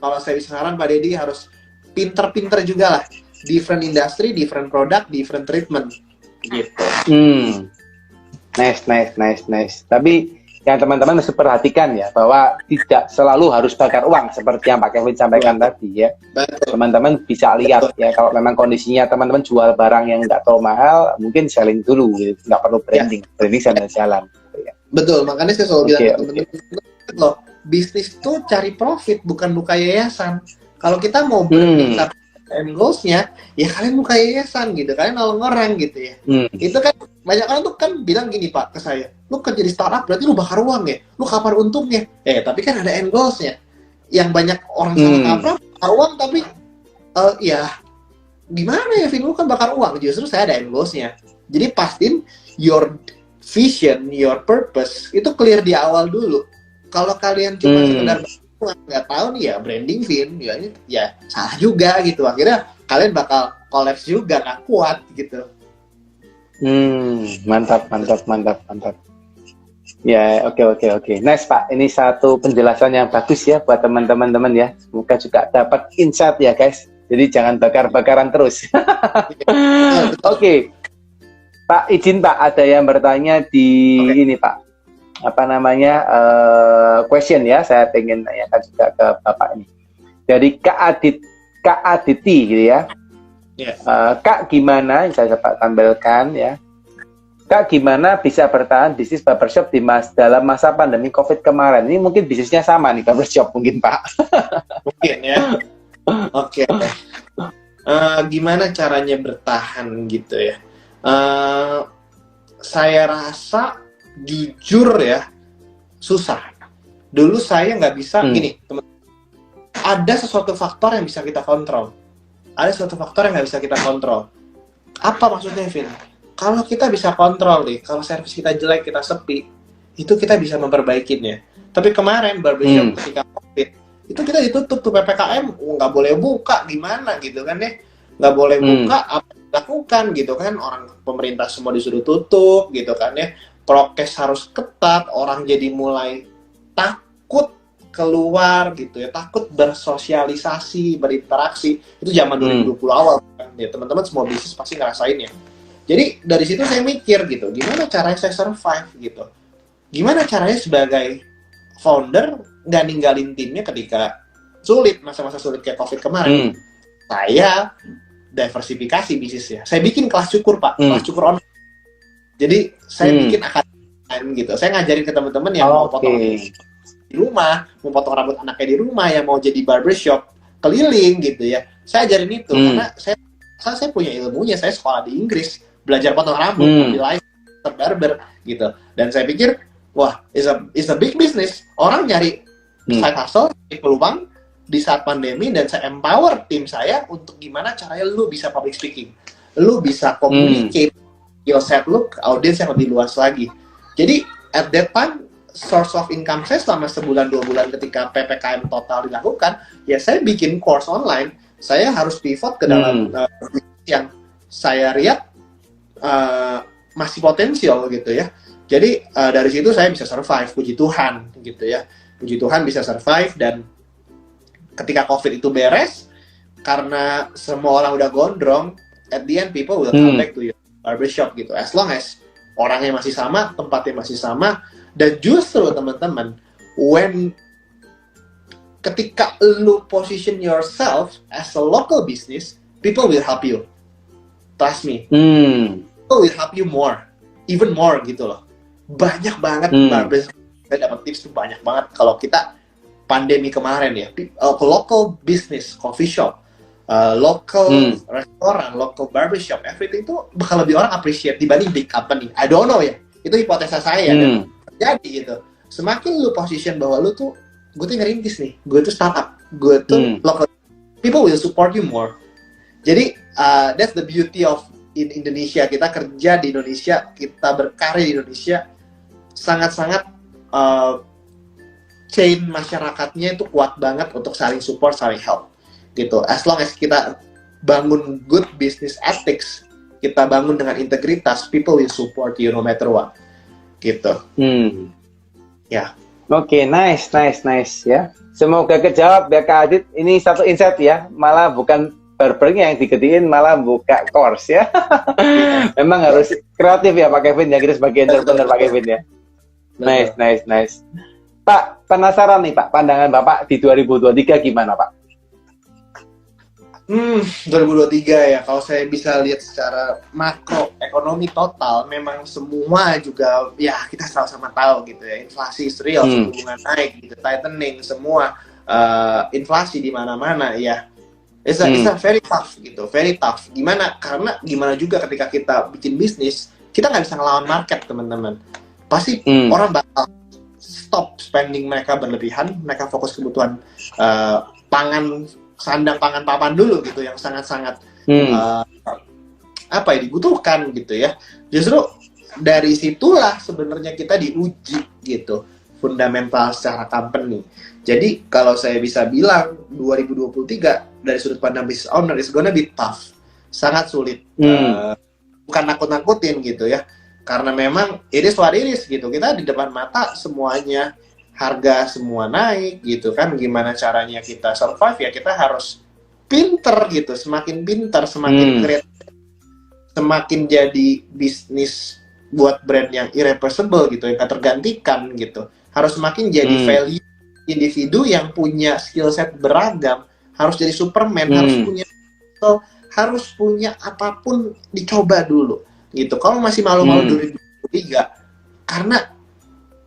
kalau saya bisa saran Pak Deddy, harus pinter-pinter juga lah. Different industry, different product, different treatment. Gitu. Nice. Tapi yang teman-teman mesti perhatikan ya, bahwa tidak selalu harus bakar uang seperti yang Pak Kevin sampaikan tadi ya. Teman-teman bisa lihat ya, kalau memang kondisinya teman-teman jual barang yang nggak terlalu mahal, mungkin selling dulu gitu, nggak perlu branding, branding sambil jalan gitu ya. Betul, makanya saya selalu bilang teman-teman loh, bisnis tuh cari profit, bukan buka yayasan. Kalau kita mau branding end goals-nya, ya kalian buka yayasan gitu, kalian nolong orang gitu ya. Itu kan banyak orang tuh kan bilang gini Pak ke saya, lu kerja di startup berarti lu bakar uang ya, lu kapan untungnya? Tapi kan ada end goals-nya. Yang banyak orang salah kaprah, bakar uang tapi ya gimana ya, Vin, lu kan bakar uang. Justru saya ada end goals-nya. Jadi pastiin your vision, your purpose itu clear di awal dulu. Kalau kalian cuma sekedar nggak tahu nih ya branding Vin, ya salah juga gitu. Akhirnya kalian bakal collapse juga, nggak kuat gitu. Mantap. Ya, oke. Nice Pak, ini satu penjelasan yang bagus ya buat teman-teman ya. Semoga juga dapat insight ya guys. Jadi jangan bakar-bakaran terus. Oke. Pak, izin Pak, ada yang bertanya di ini Pak. Apa namanya? Question ya, saya pengen tanyakan juga ke Bapak ini. Dari Kak Aditi gitu ya. Kak gimana, saya tampilkan ya. Kak gimana bisa bertahan bisnis barbershop dalam masa pandemi COVID kemarin? Ini mungkin bisnisnya sama nih, barbershop mungkin Pak. Mungkin ya. Oke. Gimana caranya bertahan gitu ya? Saya rasa jujur ya, susah. Dulu saya nggak bisa gini, teman. Ada sesuatu faktor yang bisa kita kontrol. Ada sesuatu faktor yang nggak bisa kita kontrol. Apa maksudnya, Vin? Kalau kita bisa kontrol nih, kalau servis kita jelek, kita sepi, itu kita bisa memperbaikinya. Tapi kemarin barbershop ketika COVID, itu kita ditutup tuh PPKM, nggak boleh buka, gimana gitu kan ya? Nggak boleh buka, apa yang dilakukan gitu kan? Orang pemerintah semua disuruh tutup gitu kan ya? Prokes harus ketat, orang jadi mulai takut keluar gitu ya, takut bersosialisasi, berinteraksi. Itu zaman 2020 awal kan ya, teman-teman semua bisnis pasti ngerasain ya. Jadi dari situ saya mikir gitu, gimana caranya saya survive gitu. Gimana caranya sebagai founder nggak ninggalin timnya ketika sulit, masa-masa sulit kayak COVID kemarin. Saya diversifikasi bisnisnya. Saya bikin kelas cukur, Pak, kelas cukur online. Jadi saya bikin akademi gitu. Saya ngajarin ke teman-teman yang mau potong di rumah, mau potong rambut anaknya di rumah, yang mau jadi barbershop keliling gitu ya. Saya ajarin itu karena saya punya ilmunya. Saya sekolah di Inggris, belajar potong rambut, ambil license barber gitu. Dan saya pikir, wah, it's a big business. Orang nyari side hustle, nyari peluang di saat pandemi, dan saya empower tim saya untuk gimana caranya lu bisa public speaking, lu bisa communicate skill set lu ke audiens yang lebih luas lagi. Jadi at that time source of income saya selama sebulan 2 bulan ketika PPKM total dilakukan, ya saya bikin course online. Saya harus pivot ke dalam yang saya lihat masih potensial gitu ya. Jadi dari situ saya bisa survive, puji Tuhan gitu ya. Puji Tuhan bisa survive. Dan ketika COVID itu beres, karena semua orang udah gondrong, at the end people will come back to your barbershop gitu. As long as orangnya masih sama, tempatnya masih sama. Dan justru teman-teman, ketika lu position yourself as a local business, people will help you. Trust me. People will help you more, even more gitu loh. Banyak banget barbers, saya dapat tips tuh banyak banget. Kalau kita pandemi kemarin ya, local business, coffee shop, local restoran, local barbershop, everything tuh bakal lebih orang appreciate dibanding big company. I don't know ya, itu hipotesa saya dan terjadi gitu. Semakin lu position bahwa lu tuh, gue tuh ngerintis nih, gue tuh startup, gue tuh local, people will support you more. Jadi that's the beauty of in Indonesia. Kita kerja di Indonesia, kita berkarya di Indonesia, sangat-sangat chain masyarakatnya itu kuat banget untuk saling support, saling help gitu. As long as kita bangun good business ethics, kita bangun dengan integritas, people will support you no matter what gitu. Ya. Oke, nice ya. Semoga kejawab ya Kak Adit. Ini satu insight ya, malah bukan barbernya yang digedein, malah buka course ya. Memang harus kreatif ya Pak Kevin ya, kita sebagai entrepreneur Pak Kevin ya. Nice. Pak, penasaran nih Pak, pandangan Bapak di 2023 gimana Pak? 2023 ya, kalau saya bisa lihat secara makro ekonomi total, memang semua juga ya kita sama-sama tahu gitu ya, inflasi is real, suku bunga naik gitu, tightening semua, inflasi di mana-mana ya. It's a very tough gitu, very tough. Karena gimana juga ketika kita bikin bisnis, kita nggak bisa ngelawan market teman-teman. Pasti orang bakal stop spending mereka berlebihan, mereka fokus kebutuhan pangan, sandang pangan papan dulu gitu, yang sangat-sangat dibutuhkan gitu ya. Justru dari situlah sebenarnya kita diuji gitu, fundamental secara company. Jadi kalau saya bisa bilang 2023 dari sudut pandang business owner is gonna be tough, sangat sulit. Bukan nakut-nakutin gitu ya, karena memang it is what it is gitu. Kita di depan mata semuanya, harga semua naik gitu kan. Gimana caranya kita survive ya, kita harus pinter gitu. Semakin pinter, semakin kreatif, semakin jadi bisnis buat brand yang irreplaceable gitu, yang gak tergantikan gitu. Harus semakin jadi value individu yang punya skill set beragam. Harus jadi Superman, harus punya apapun, dicoba dulu gitu. Kalau masih malu-malu 2023, karena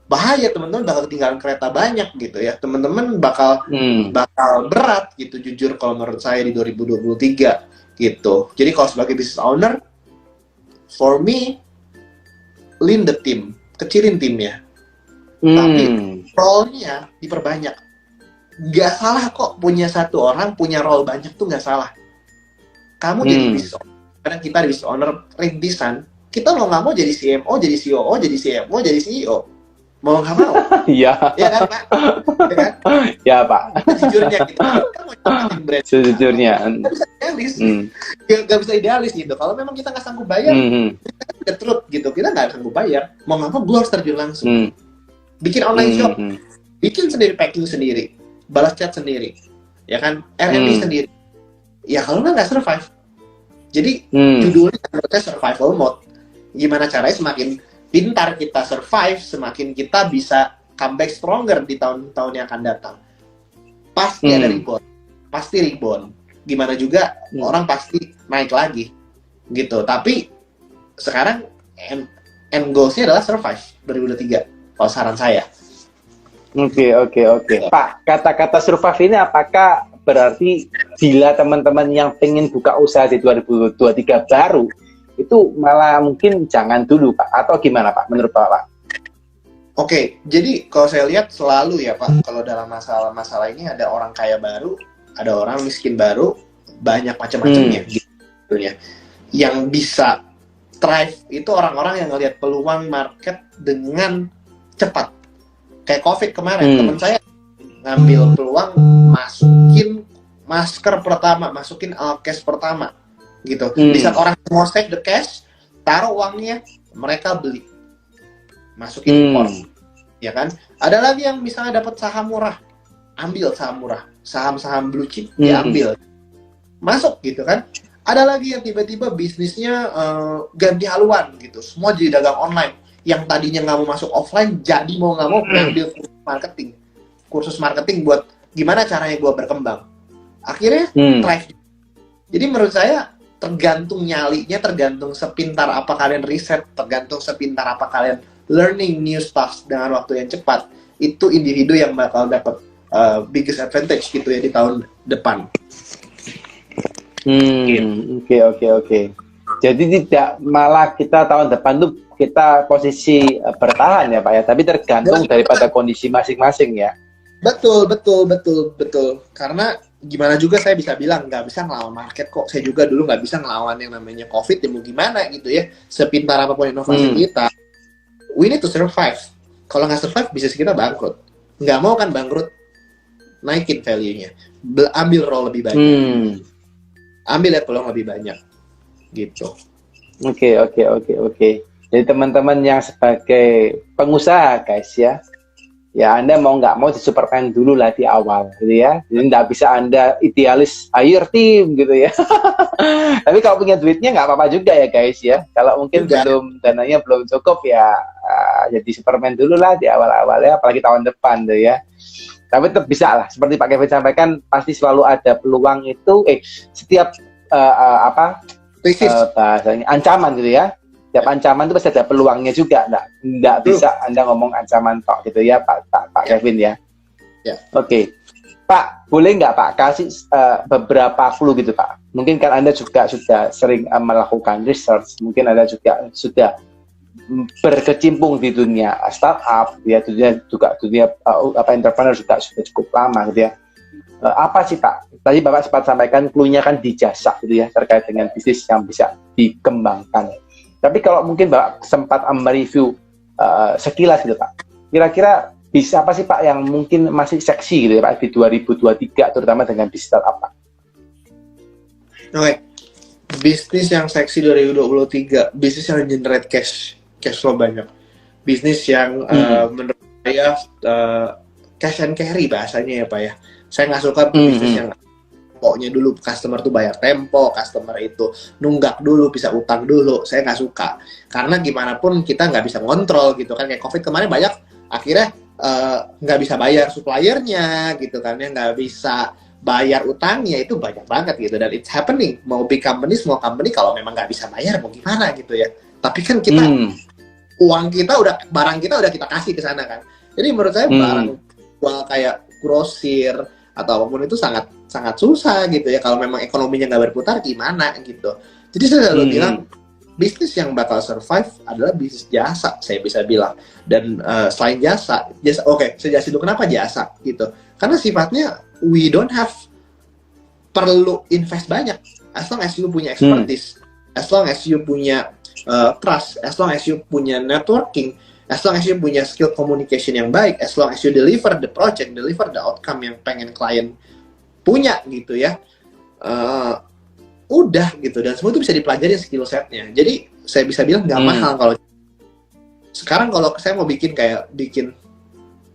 bahaya teman-teman, bakal ketinggalan kereta banyak gitu ya. Teman-teman bakal berat gitu, jujur kalau menurut saya di 2023 gitu. Jadi kalau sebagai business owner, for me, lean the team, kecilin timnya. Tapi role-nya diperbanyak. Nggak salah kok punya satu orang punya role banyak tuh nggak salah. Kamu jadi business owner, kadang kita business owner rintisan, kita mau nggak mau jadi CMO, jadi COO, jadi CMO, jadi CEO. Mau nggak mau. Iya. Ya kan, Pak? Ya kan? Ya, Pak. Sejujurnya gitu. Kita mau nyobain brand. Sejujurnya. Nggak bisa idealis. Nggak bisa idealis gitu. Kalau memang kita nggak sanggup bayar, kita kan udah truth gitu. Kita nggak sanggup bayar. Mau nggak mau, gue harus terjun langsung. Bikin online shop. Bikin sendiri, packing sendiri. Balas chat sendiri. Ya kan? R&D sendiri. Ya kalau nggak survive. Jadi judulnya menurut saya survival mode. Gimana caranya semakin pintar kita survive, semakin kita bisa comeback stronger di tahun-tahun yang akan datang. Pasti ada rebound, pasti rebound. Gimana juga orang pasti naik lagi, gitu. Tapi sekarang end goals-nya adalah survive 2023. Kalau saran saya. Oke. Pak, kata-kata survive ini apakah berarti bila teman-teman yang pengen buka usaha di 2023 baru itu malah mungkin jangan dulu, Pak, atau gimana, Pak, menurut Pak? Oke, jadi kalau saya lihat selalu ya, Pak, kalau dalam masalah ini ada orang kaya baru, ada orang miskin baru, banyak macam-macamnya gitu ya. Yang bisa thrive itu orang-orang yang ngelihat peluang market dengan cepat. Kayak COVID kemarin, teman saya ngambil peluang, masukin masker pertama, masukin alkes pertama. Gitu. Di saat orang mau save the cash, taruh uangnya, mereka beli, masukin impor, ya kan? Ada lagi yang misalnya dapat saham murah, ambil saham murah, saham-saham blue chip, diambil, masuk gitu kan? Ada lagi yang tiba-tiba bisnisnya ganti haluan gitu, semua jadi dagang online. Yang tadinya nggak mau masuk offline, jadi mau nggak mau ambil kursus marketing buat gimana caranya gue berkembang. Akhirnya thrive. Jadi menurut saya tergantung nyalinya, tergantung sepintar apa kalian riset, tergantung sepintar apa kalian learning new stuff dengan waktu yang cepat, itu individu yang bakal dapat biggest advantage gitu ya di tahun depan. Oke. Jadi tidak malah kita tahun depan tuh kita posisi bertahan ya, Pak ya, tapi tergantung daripada kondisi masing-masing ya. Betul. Karena gimana juga saya bisa bilang nggak bisa ngelawan market kok. Saya juga dulu nggak bisa ngelawan yang namanya COVID, ya mau gimana gitu ya. Sepintar apapun inovasi kita, we need to survive. Kalau nggak survive, bisnis kita bangkrut. Nggak mau kan bangkrut, naikin value-nya. Ambil role lebih banyak. Ambil lihat peluang lebih banyak. Gitu. Oke. Jadi teman-teman yang sebagai pengusaha guys ya Anda mau nggak mau di Superman dulu lah di awal gitu ya. Jadi nggak bisa Anda idealis hire tim gitu ya. Tapi kalau punya duitnya nggak apa-apa juga ya guys ya. Kalau mungkin dananya belum cukup ya jadi Superman dulu lah di awal-awal ya, apalagi tahun depan tuh ya. Tapi tetap bisa lah, seperti Pak Kevin sampaikan, pasti selalu ada peluang itu setiap bahasanya ancaman gitu ya. Setiap ancaman itu pasti ada peluangnya juga, nggak bisa Anda ngomong ancaman tok gitu ya, Pak Kevin ya. Oke. Pak, boleh nggak Pak kasih beberapa clue gitu Pak? Mungkin kan Anda juga sudah sering melakukan research, mungkin Anda juga sudah berkecimpung di dunia startup, ya dunia entrepreneur juga sudah cukup lama gitu ya. Apa sih Pak? Tadi Bapak sempat sampaikan clue-nya kan di jasa gitu ya, terkait dengan bisnis yang bisa dikembangkan. Tapi kalau mungkin Bapak sempat mereview sekilas gitu Pak, kira-kira bisa apa sih Pak yang mungkin masih seksi gitu ya Pak di 2023 terutama dengan bisnis startup Pak? Oke. Bisnis yang seksi 2023, bisnis yang generate cash flow banyak. Bisnis yang menurut saya cash and carry bahasanya ya Pak ya. Saya nggak suka bisnis yang pokoknya dulu customer tuh bayar tempo, customer itu nunggak dulu, bisa utang dulu. Saya nggak suka. Karena gimana pun kita nggak bisa ngontrol gitu kan. Kayak COVID kemarin banyak akhirnya nggak bisa bayar suppliernya gitu kan. Ya nggak bisa bayar utangnya, itu banyak banget gitu. Dan it's happening. Mau big company, small company, kalau memang nggak bisa bayar mau gimana gitu ya. Tapi kan kita, barang kita udah kita kasih ke sana kan. Jadi menurut saya barang kayak grosir atau apapun itu sangat susah gitu ya, kalau memang ekonominya nggak berputar gimana gitu. Jadi saya selalu bilang bisnis yang bakal survive adalah bisnis jasa, saya bisa bilang. Dan selain jasa oke, saya jelasin dulu kenapa jasa gitu. Karena sifatnya we don't have perlu invest banyak, as long as you punya expertise, as long as you punya trust, as long as you punya networking, as long as you punya skill communication yang baik, as long as you deliver the project, deliver the outcome yang pengen klien punya gitu ya. Udah gitu, dan semua itu bisa dipelajari skill setnya. Jadi saya bisa bilang nggak mahal. Kalau sekarang kalau saya mau bikin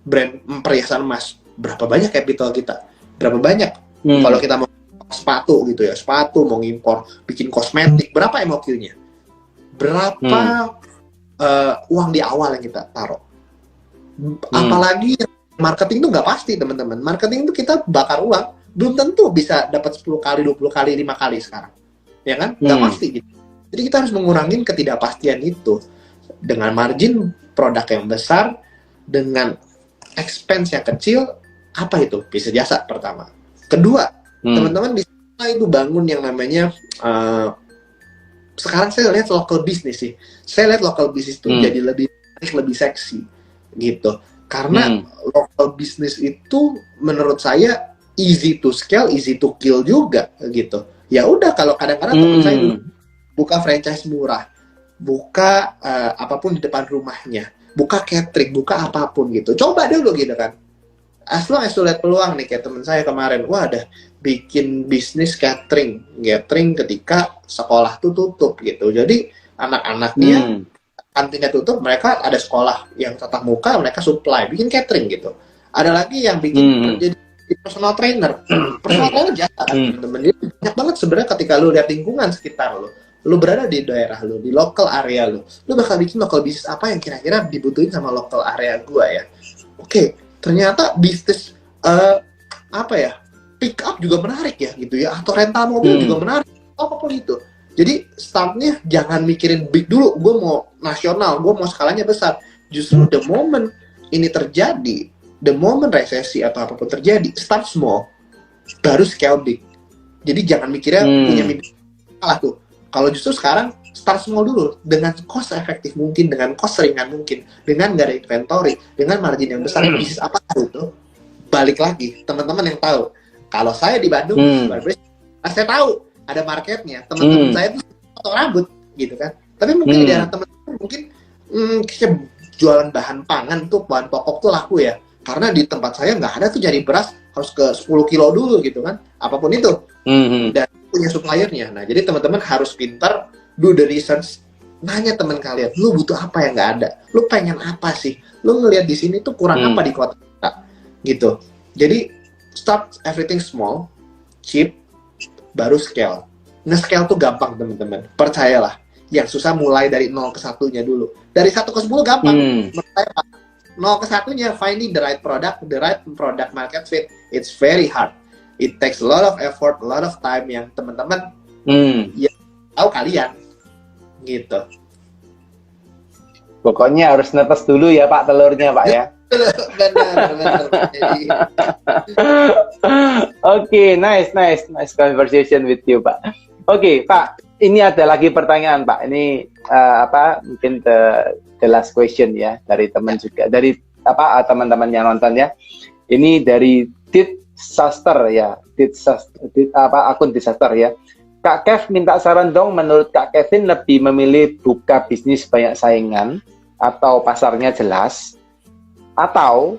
brand perhiasan emas, berapa banyak capital kita, berapa banyak kalau kita mau sepatu gitu ya, sepatu mau ngimpor, bikin kosmetik, berapa MOQ-nya, berapa uang di awal yang kita taruh. Apalagi marketing itu nggak pasti teman-teman. Marketing itu kita bakar uang, belum tentu bisa dapat 10 kali, 20 kali, 5 kali sekarang. Ya kan? Nggak pasti gitu. Jadi kita harus mengurangi ketidakpastian itu dengan margin produk yang besar, dengan expense yang kecil. Apa itu? Bisa jasa pertama. Kedua, teman-teman bisa itu bangun yang namanya sekarang saya lihat local business sih. Saya lihat local business itu jadi lebih seksi gitu. Karena local business itu menurut saya easy to scale, easy to kill juga gitu. Ya udah, kalau kadang-kadang teman saya buka franchise murah, buka apapun di depan rumahnya, buka catering, buka apapun gitu. Coba dulu gitu kan. As long as lu lihat peluang nih, kayak teman saya kemarin, wah ada bikin bisnis catering ketika sekolah tuh tutup gitu. Jadi anak-anaknya kantinnya tutup, mereka ada sekolah yang tatap muka, mereka supply, bikin catering gitu. Ada lagi yang bikin jadi personal trainer. Personal trainer jasa kan teman-teman. Jadi banyak banget sebenarnya ketika lu lihat lingkungan sekitar lu berada di daerah lu, di local area lu bakal bikin local bisnis apa yang kira-kira dibutuhin sama local area gua ya. Oke, ternyata bisnis pick up juga menarik ya gitu ya, atau rental mobil juga menarik, apapun itu. Jadi startnya jangan mikirin big dulu, gue mau nasional, gue mau skalanya besar. Justru the moment ini terjadi, the moment resesi atau apapun terjadi, start small, baru scale big. Jadi jangan mikirnya punya mimpi salah tuh. Kalau justru sekarang start small dulu, dengan cost efektif mungkin, dengan cost ringan mungkin, dengan gak ada inventory, dengan margin yang besar. Bisnis apa itu? Balik lagi, teman-teman yang tahu. Kalau saya di Bandung, saya tahu ada marketnya. Teman-teman saya tuh potong rambut, gitu kan. Tapi mungkin di daerah teman-teman mungkin jualan bahan pangan tuh, bahan pokok tuh laku ya. Karena di tempat saya nggak ada tuh, cari beras harus ke 10 kilo dulu gitu kan. Apapun itu. Dan punya suppliernya. Nah, jadi teman-teman harus pintar, do the research, nanya teman kalian, lu butuh apa yang nggak ada? Lu pengen apa sih? Lu ngelihat di sini tuh kurang apa di kota kita? Gitu. Jadi start everything small, cheap, baru scale. Nge-scale tuh gampang teman-teman, percayalah. Yang susah mulai dari 0 ke 1-nya dulu. Dari 1 ke 10 gampang. 0 ke 1-nya finding the right product market fit, it's very hard. It takes a lot of effort, a lot of time yang teman-teman ya tahu kalian gitu. Pokoknya harus netes dulu ya Pak telurnya Pak ya. benar. Oke, nice conversation with you Pak. Oke, Pak, ini ada lagi pertanyaan Pak. Ini mungkin the last question ya dari teman juga, dari teman-teman yang nonton ya. Ini dari Disaster ya, akun Disaster ya. Kak Kev minta saran dong, menurut Kak Kevin lebih memilih buka bisnis banyak saingan atau pasarnya jelas, atau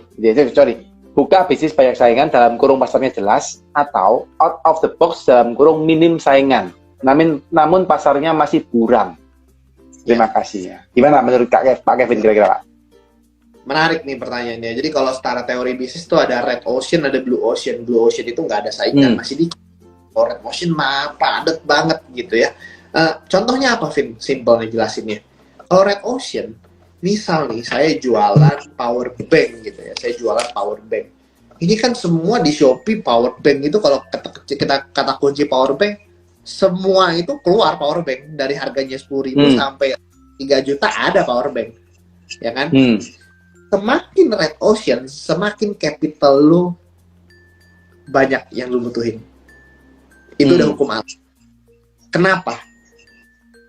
buka bisnis banyak saingan dalam kurung pasarnya jelas, atau out of the box dalam kurung minim saingan namun pasarnya masih buram. Terima kasih ya. Gimana menurut Pak Kevin kira-kira Pak? Menarik nih pertanyaannya. Jadi kalau secara teori bisnis itu ada red ocean, ada blue ocean. Blue ocean itu nggak ada saingan, masih dikit. Kalau red ocean mah padat banget gitu ya. Contohnya apa, Vin? Simple nih jelasinnya. Kalau red ocean, misal nih saya jualan power bank gitu ya. Saya jualan power bank. Ini kan semua di Shopee power bank itu, kalau kita kata kunci power bank, semua itu keluar power bank. Dari harganya 10.000 sampai 3 juta ada power bank. Ya kan? Semakin red ocean, semakin capital lu banyak yang lu butuhin. Itu udah hukum alam. Kenapa?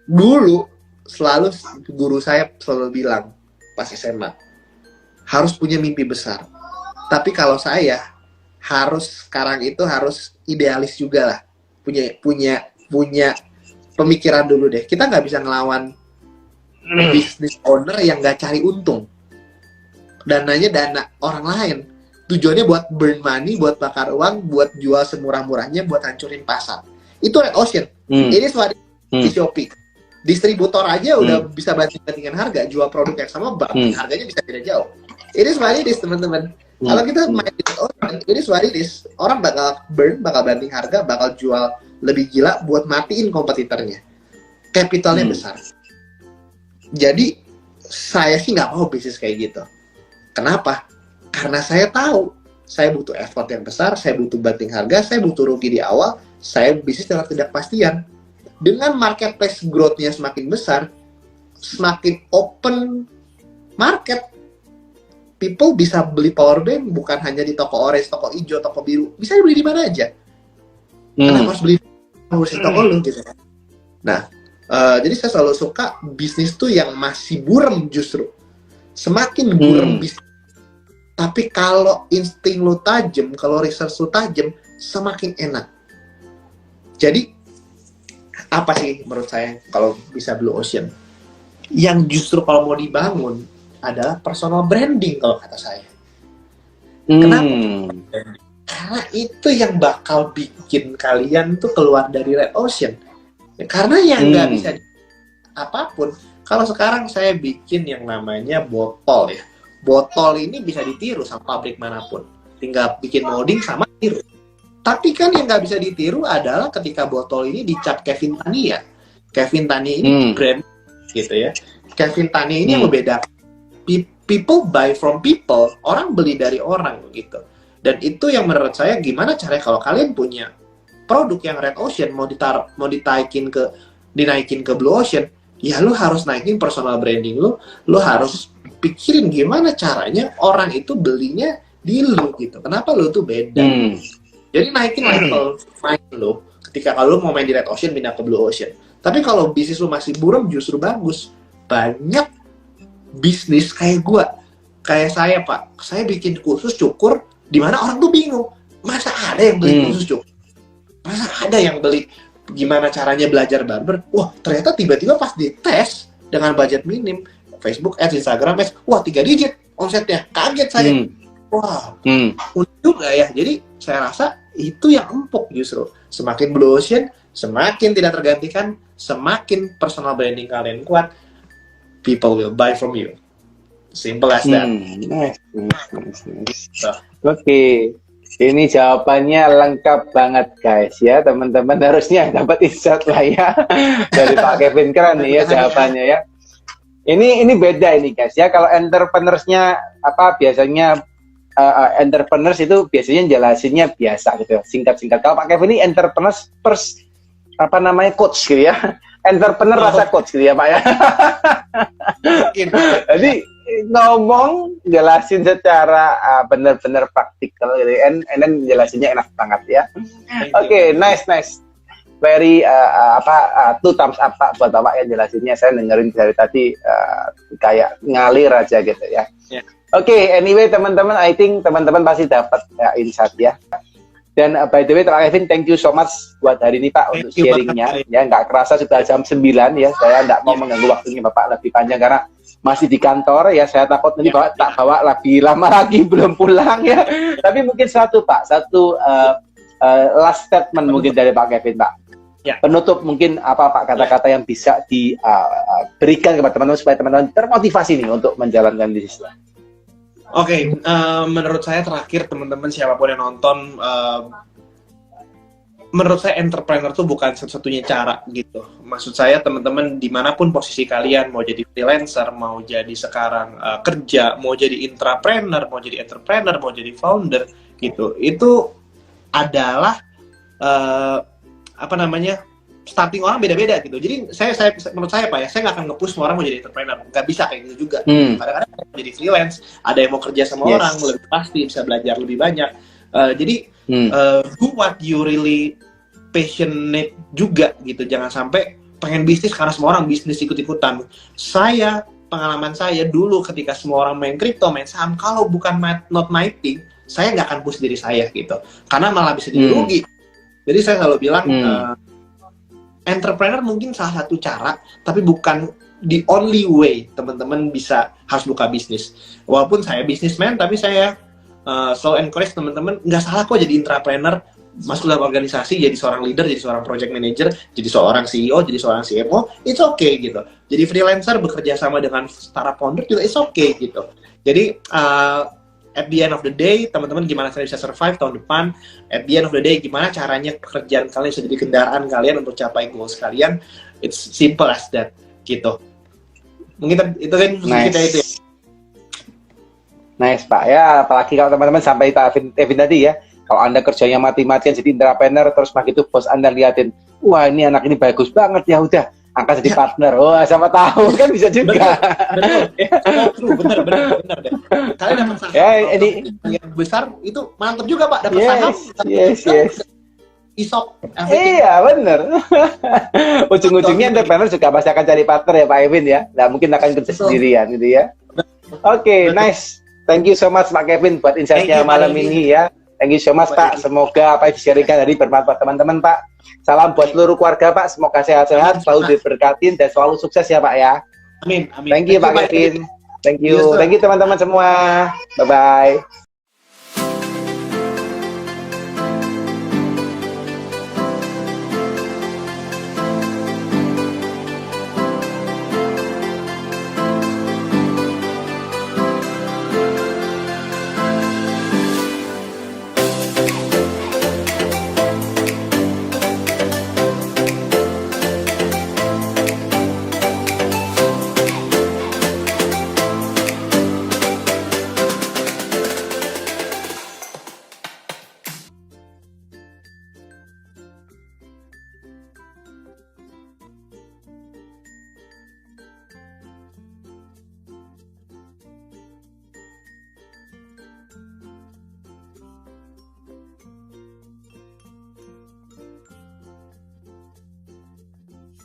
Dulu selalu guru saya selalu bilang pas SMA, harus punya mimpi besar. Tapi kalau saya sekarang itu harus idealis juga lah. Punya pemikiran dulu deh. Kita nggak bisa ngelawan business owner yang nggak cari untung. Dananya dana orang lain. Tujuannya buat burn money, buat bakar uang, buat jual semurah-murahnya, buat hancurin pasar. Itu red ocean. Ini suatu di Shopee. Distributor aja udah bisa banding-bandingkan harga, jual produk yang sama, harganya bisa beda jauh. Ini suatu teman-teman. Kalau kita main di red ocean, ini suatu orang bakal burn, bakal banding harga, bakal jual lebih gila buat matiin kompetitornya. Capitalnya besar. Jadi saya sih nggak mau bisnis kayak gitu. Kenapa? Karena saya tahu saya butuh effort yang besar, saya butuh banting harga, saya butuh rugi di awal, saya bisnis dengan ketidakpastian. Dengan marketplace growth-nya semakin besar, semakin open market, people bisa beli power bank bukan hanya di toko orange, toko hijau, toko biru, bisa dibeli di mana aja. Kenapa harus beli di toko lu gitu? Nah, jadi saya selalu suka bisnis tuh yang masih buram justru. Semakin buram bisnis. Tapi kalau insting lu tajam, kalau research lu tajam, semakin enak. Jadi, apa sih menurut saya kalau bisa blue ocean? Yang justru kalau mau dibangun adalah personal branding kalau kata saya. Kenapa? Karena itu yang bakal bikin kalian tuh keluar dari red ocean. Karena yang nggak bisa apapun. Kalau sekarang saya bikin yang namanya botol ya. Botol ini bisa ditiru sama pabrik manapun. Tinggal bikin molding sama tiru. Tapi kan yang nggak bisa ditiru adalah ketika botol ini dicap Kevin Tania. Kevin Tania ini brand gitu ya. Kevin Tania ini yang membedakan. People buy from people. Orang beli dari orang gitu. Dan itu yang menurut saya gimana caranya kalau kalian punya produk yang red ocean mau dinaikin ke blue ocean, ya lu harus naikin personal branding lu harus pikirin gimana caranya orang itu belinya di lu gitu. Kenapa lu tuh beda? Jadi naikin level main lu ketika kalau lu mau main di red ocean pindah ke blue ocean. Tapi kalau bisnis lu masih buram justru bagus. Banyak bisnis kayak gua, kayak saya Pak, saya bikin kursus cukur di mana orang tuh bingung. Masa ada yang beli kursus cukur? Masa ada yang beli gimana caranya belajar barber? Wah, ternyata tiba-tiba pas dites dengan budget minim, Facebook Ads, Instagram Ads, wah 3 digit omsetnya. Kaget saya. Wah, unik juga ya. Jadi saya rasa itu yang empuk justru. Semakin blue ocean, semakin tidak tergantikan, semakin personal branding kalian kuat, people will buy from you. Simple as that. Oke. Ini jawabannya lengkap banget guys ya, teman-teman harusnya dapat insight lah ya dari Pak Kevin. Keren nih ya jawabannya ya. Ini beda ini guys ya. Kalau entrepreneurs-nya biasanya entrepreneurs itu biasanya jelasinnya biasa gitu, singkat-singkat. Kalau Pak Kevin ini entrepreneurs coach gitu ya. Entrepreneur rasa coach gitu ya Pak ya. Jadi ngomong jelasin secara benar-benar praktikal gitu, and then jelasinnya enak banget ya. Oke, nice. Very two thumbs up Pak buat Bapak yang jelasinnya. Saya dengerin dari tadi kayak ngalir aja gitu ya. Oke, anyway teman-teman, I think teman-teman pasti dapat insight ya. Dan by the way, Pak Kevin, thank you so much buat hari ini Pak untuk sharingnya. Ya, nggak kerasa sudah jam 9 ya. Saya nggak mau mengganggu waktunya Bapak lebih panjang karena masih di kantor ya. Saya takut nanti Bapak tak bawa lebih lama lagi belum pulang ya. Tapi mungkin satu last statement mungkin dari Pak Kevin Pak. Ya. Penutup mungkin apa Pak kata-kata yang bisa diberikan kepada teman-teman supaya teman-teman termotivasi nih untuk menjalankan bisnis. Oke, menurut saya terakhir teman-teman siapapun yang nonton, menurut saya entrepreneur tuh bukan satu-satunya cara gitu. Maksud saya teman-teman dimanapun posisi kalian, mau jadi freelancer, mau jadi sekarang kerja, mau jadi intrapreneur, mau jadi entrepreneur, mau jadi founder gitu. Itu adalah starting orang beda-beda gitu. Jadi saya menurut saya Pak ya, saya nggak akan nge-push semua orang mau jadi entrepreneur. Nggak bisa kayak gitu juga. Kadang-kadang mau jadi freelance, ada yang mau kerja sama orang, lebih pasti bisa belajar lebih banyak. Jadi do what you really passionate juga gitu. Jangan sampai pengen bisnis karena semua orang bisnis ikut-ikutan. Pengalaman saya dulu ketika semua orang main kripto, main saham, kalau bukan not my thing, saya nggak akan push diri saya gitu. Karena malah bisa jadi rugi. Jadi saya selalu bilang, entrepreneur mungkin salah satu cara, tapi bukan the only way teman-teman harus buka bisnis. Walaupun saya businessman, tapi saya selalu encourage teman-teman, nggak salah kok jadi entrepreneur, masuk dalam organisasi, jadi seorang leader, jadi seorang project manager, jadi seorang CEO, jadi seorang CMO, it's okay gitu. Jadi freelancer bekerja sama dengan startup founder juga it's okay gitu. Jadi at the end of the day, teman-teman gimana kalian bisa survive tahun depan? At the end of the day, gimana caranya pekerjaan kalian bisa jadi kendaraan kalian untuk capai goals kalian? It's simple as that gitu. Mungkin itu kan kita itu ya. Nice Pak ya, apalagi kalau teman-teman sampai Pak Evin tadi ya, kalau Anda kerjanya mati-matian jadi entrepreneur, terus begitu bos Anda liatin, wah ini anak ini bagus banget, ya udah angkat jadi partner. Wah, sama tahu kan bisa juga. Bener deh. Kalian dapat saham yang besar itu mantap juga Pak, dapat saham. Yes. Isop. Iya bener. Ujung-ujungnya entrepreneur juga pasti akan cari partner ya Pak Evin ya. Nggak mungkin akan kerja sendirian gitu ya. Oke, nice. Thank you so much Pak Kevin buat insight-nya malam ini ya. Thank you so much Pak. Semoga apa yang di-sharingkan tadi bermanfaat teman-teman Pak. Salam buat seluruh keluarga Pak. Semoga sehat-sehat, selalu diberkatin dan selalu sukses ya Pak ya. Amin. Thank you Pak Kevin. Thank you teman-teman semua. Bye-bye.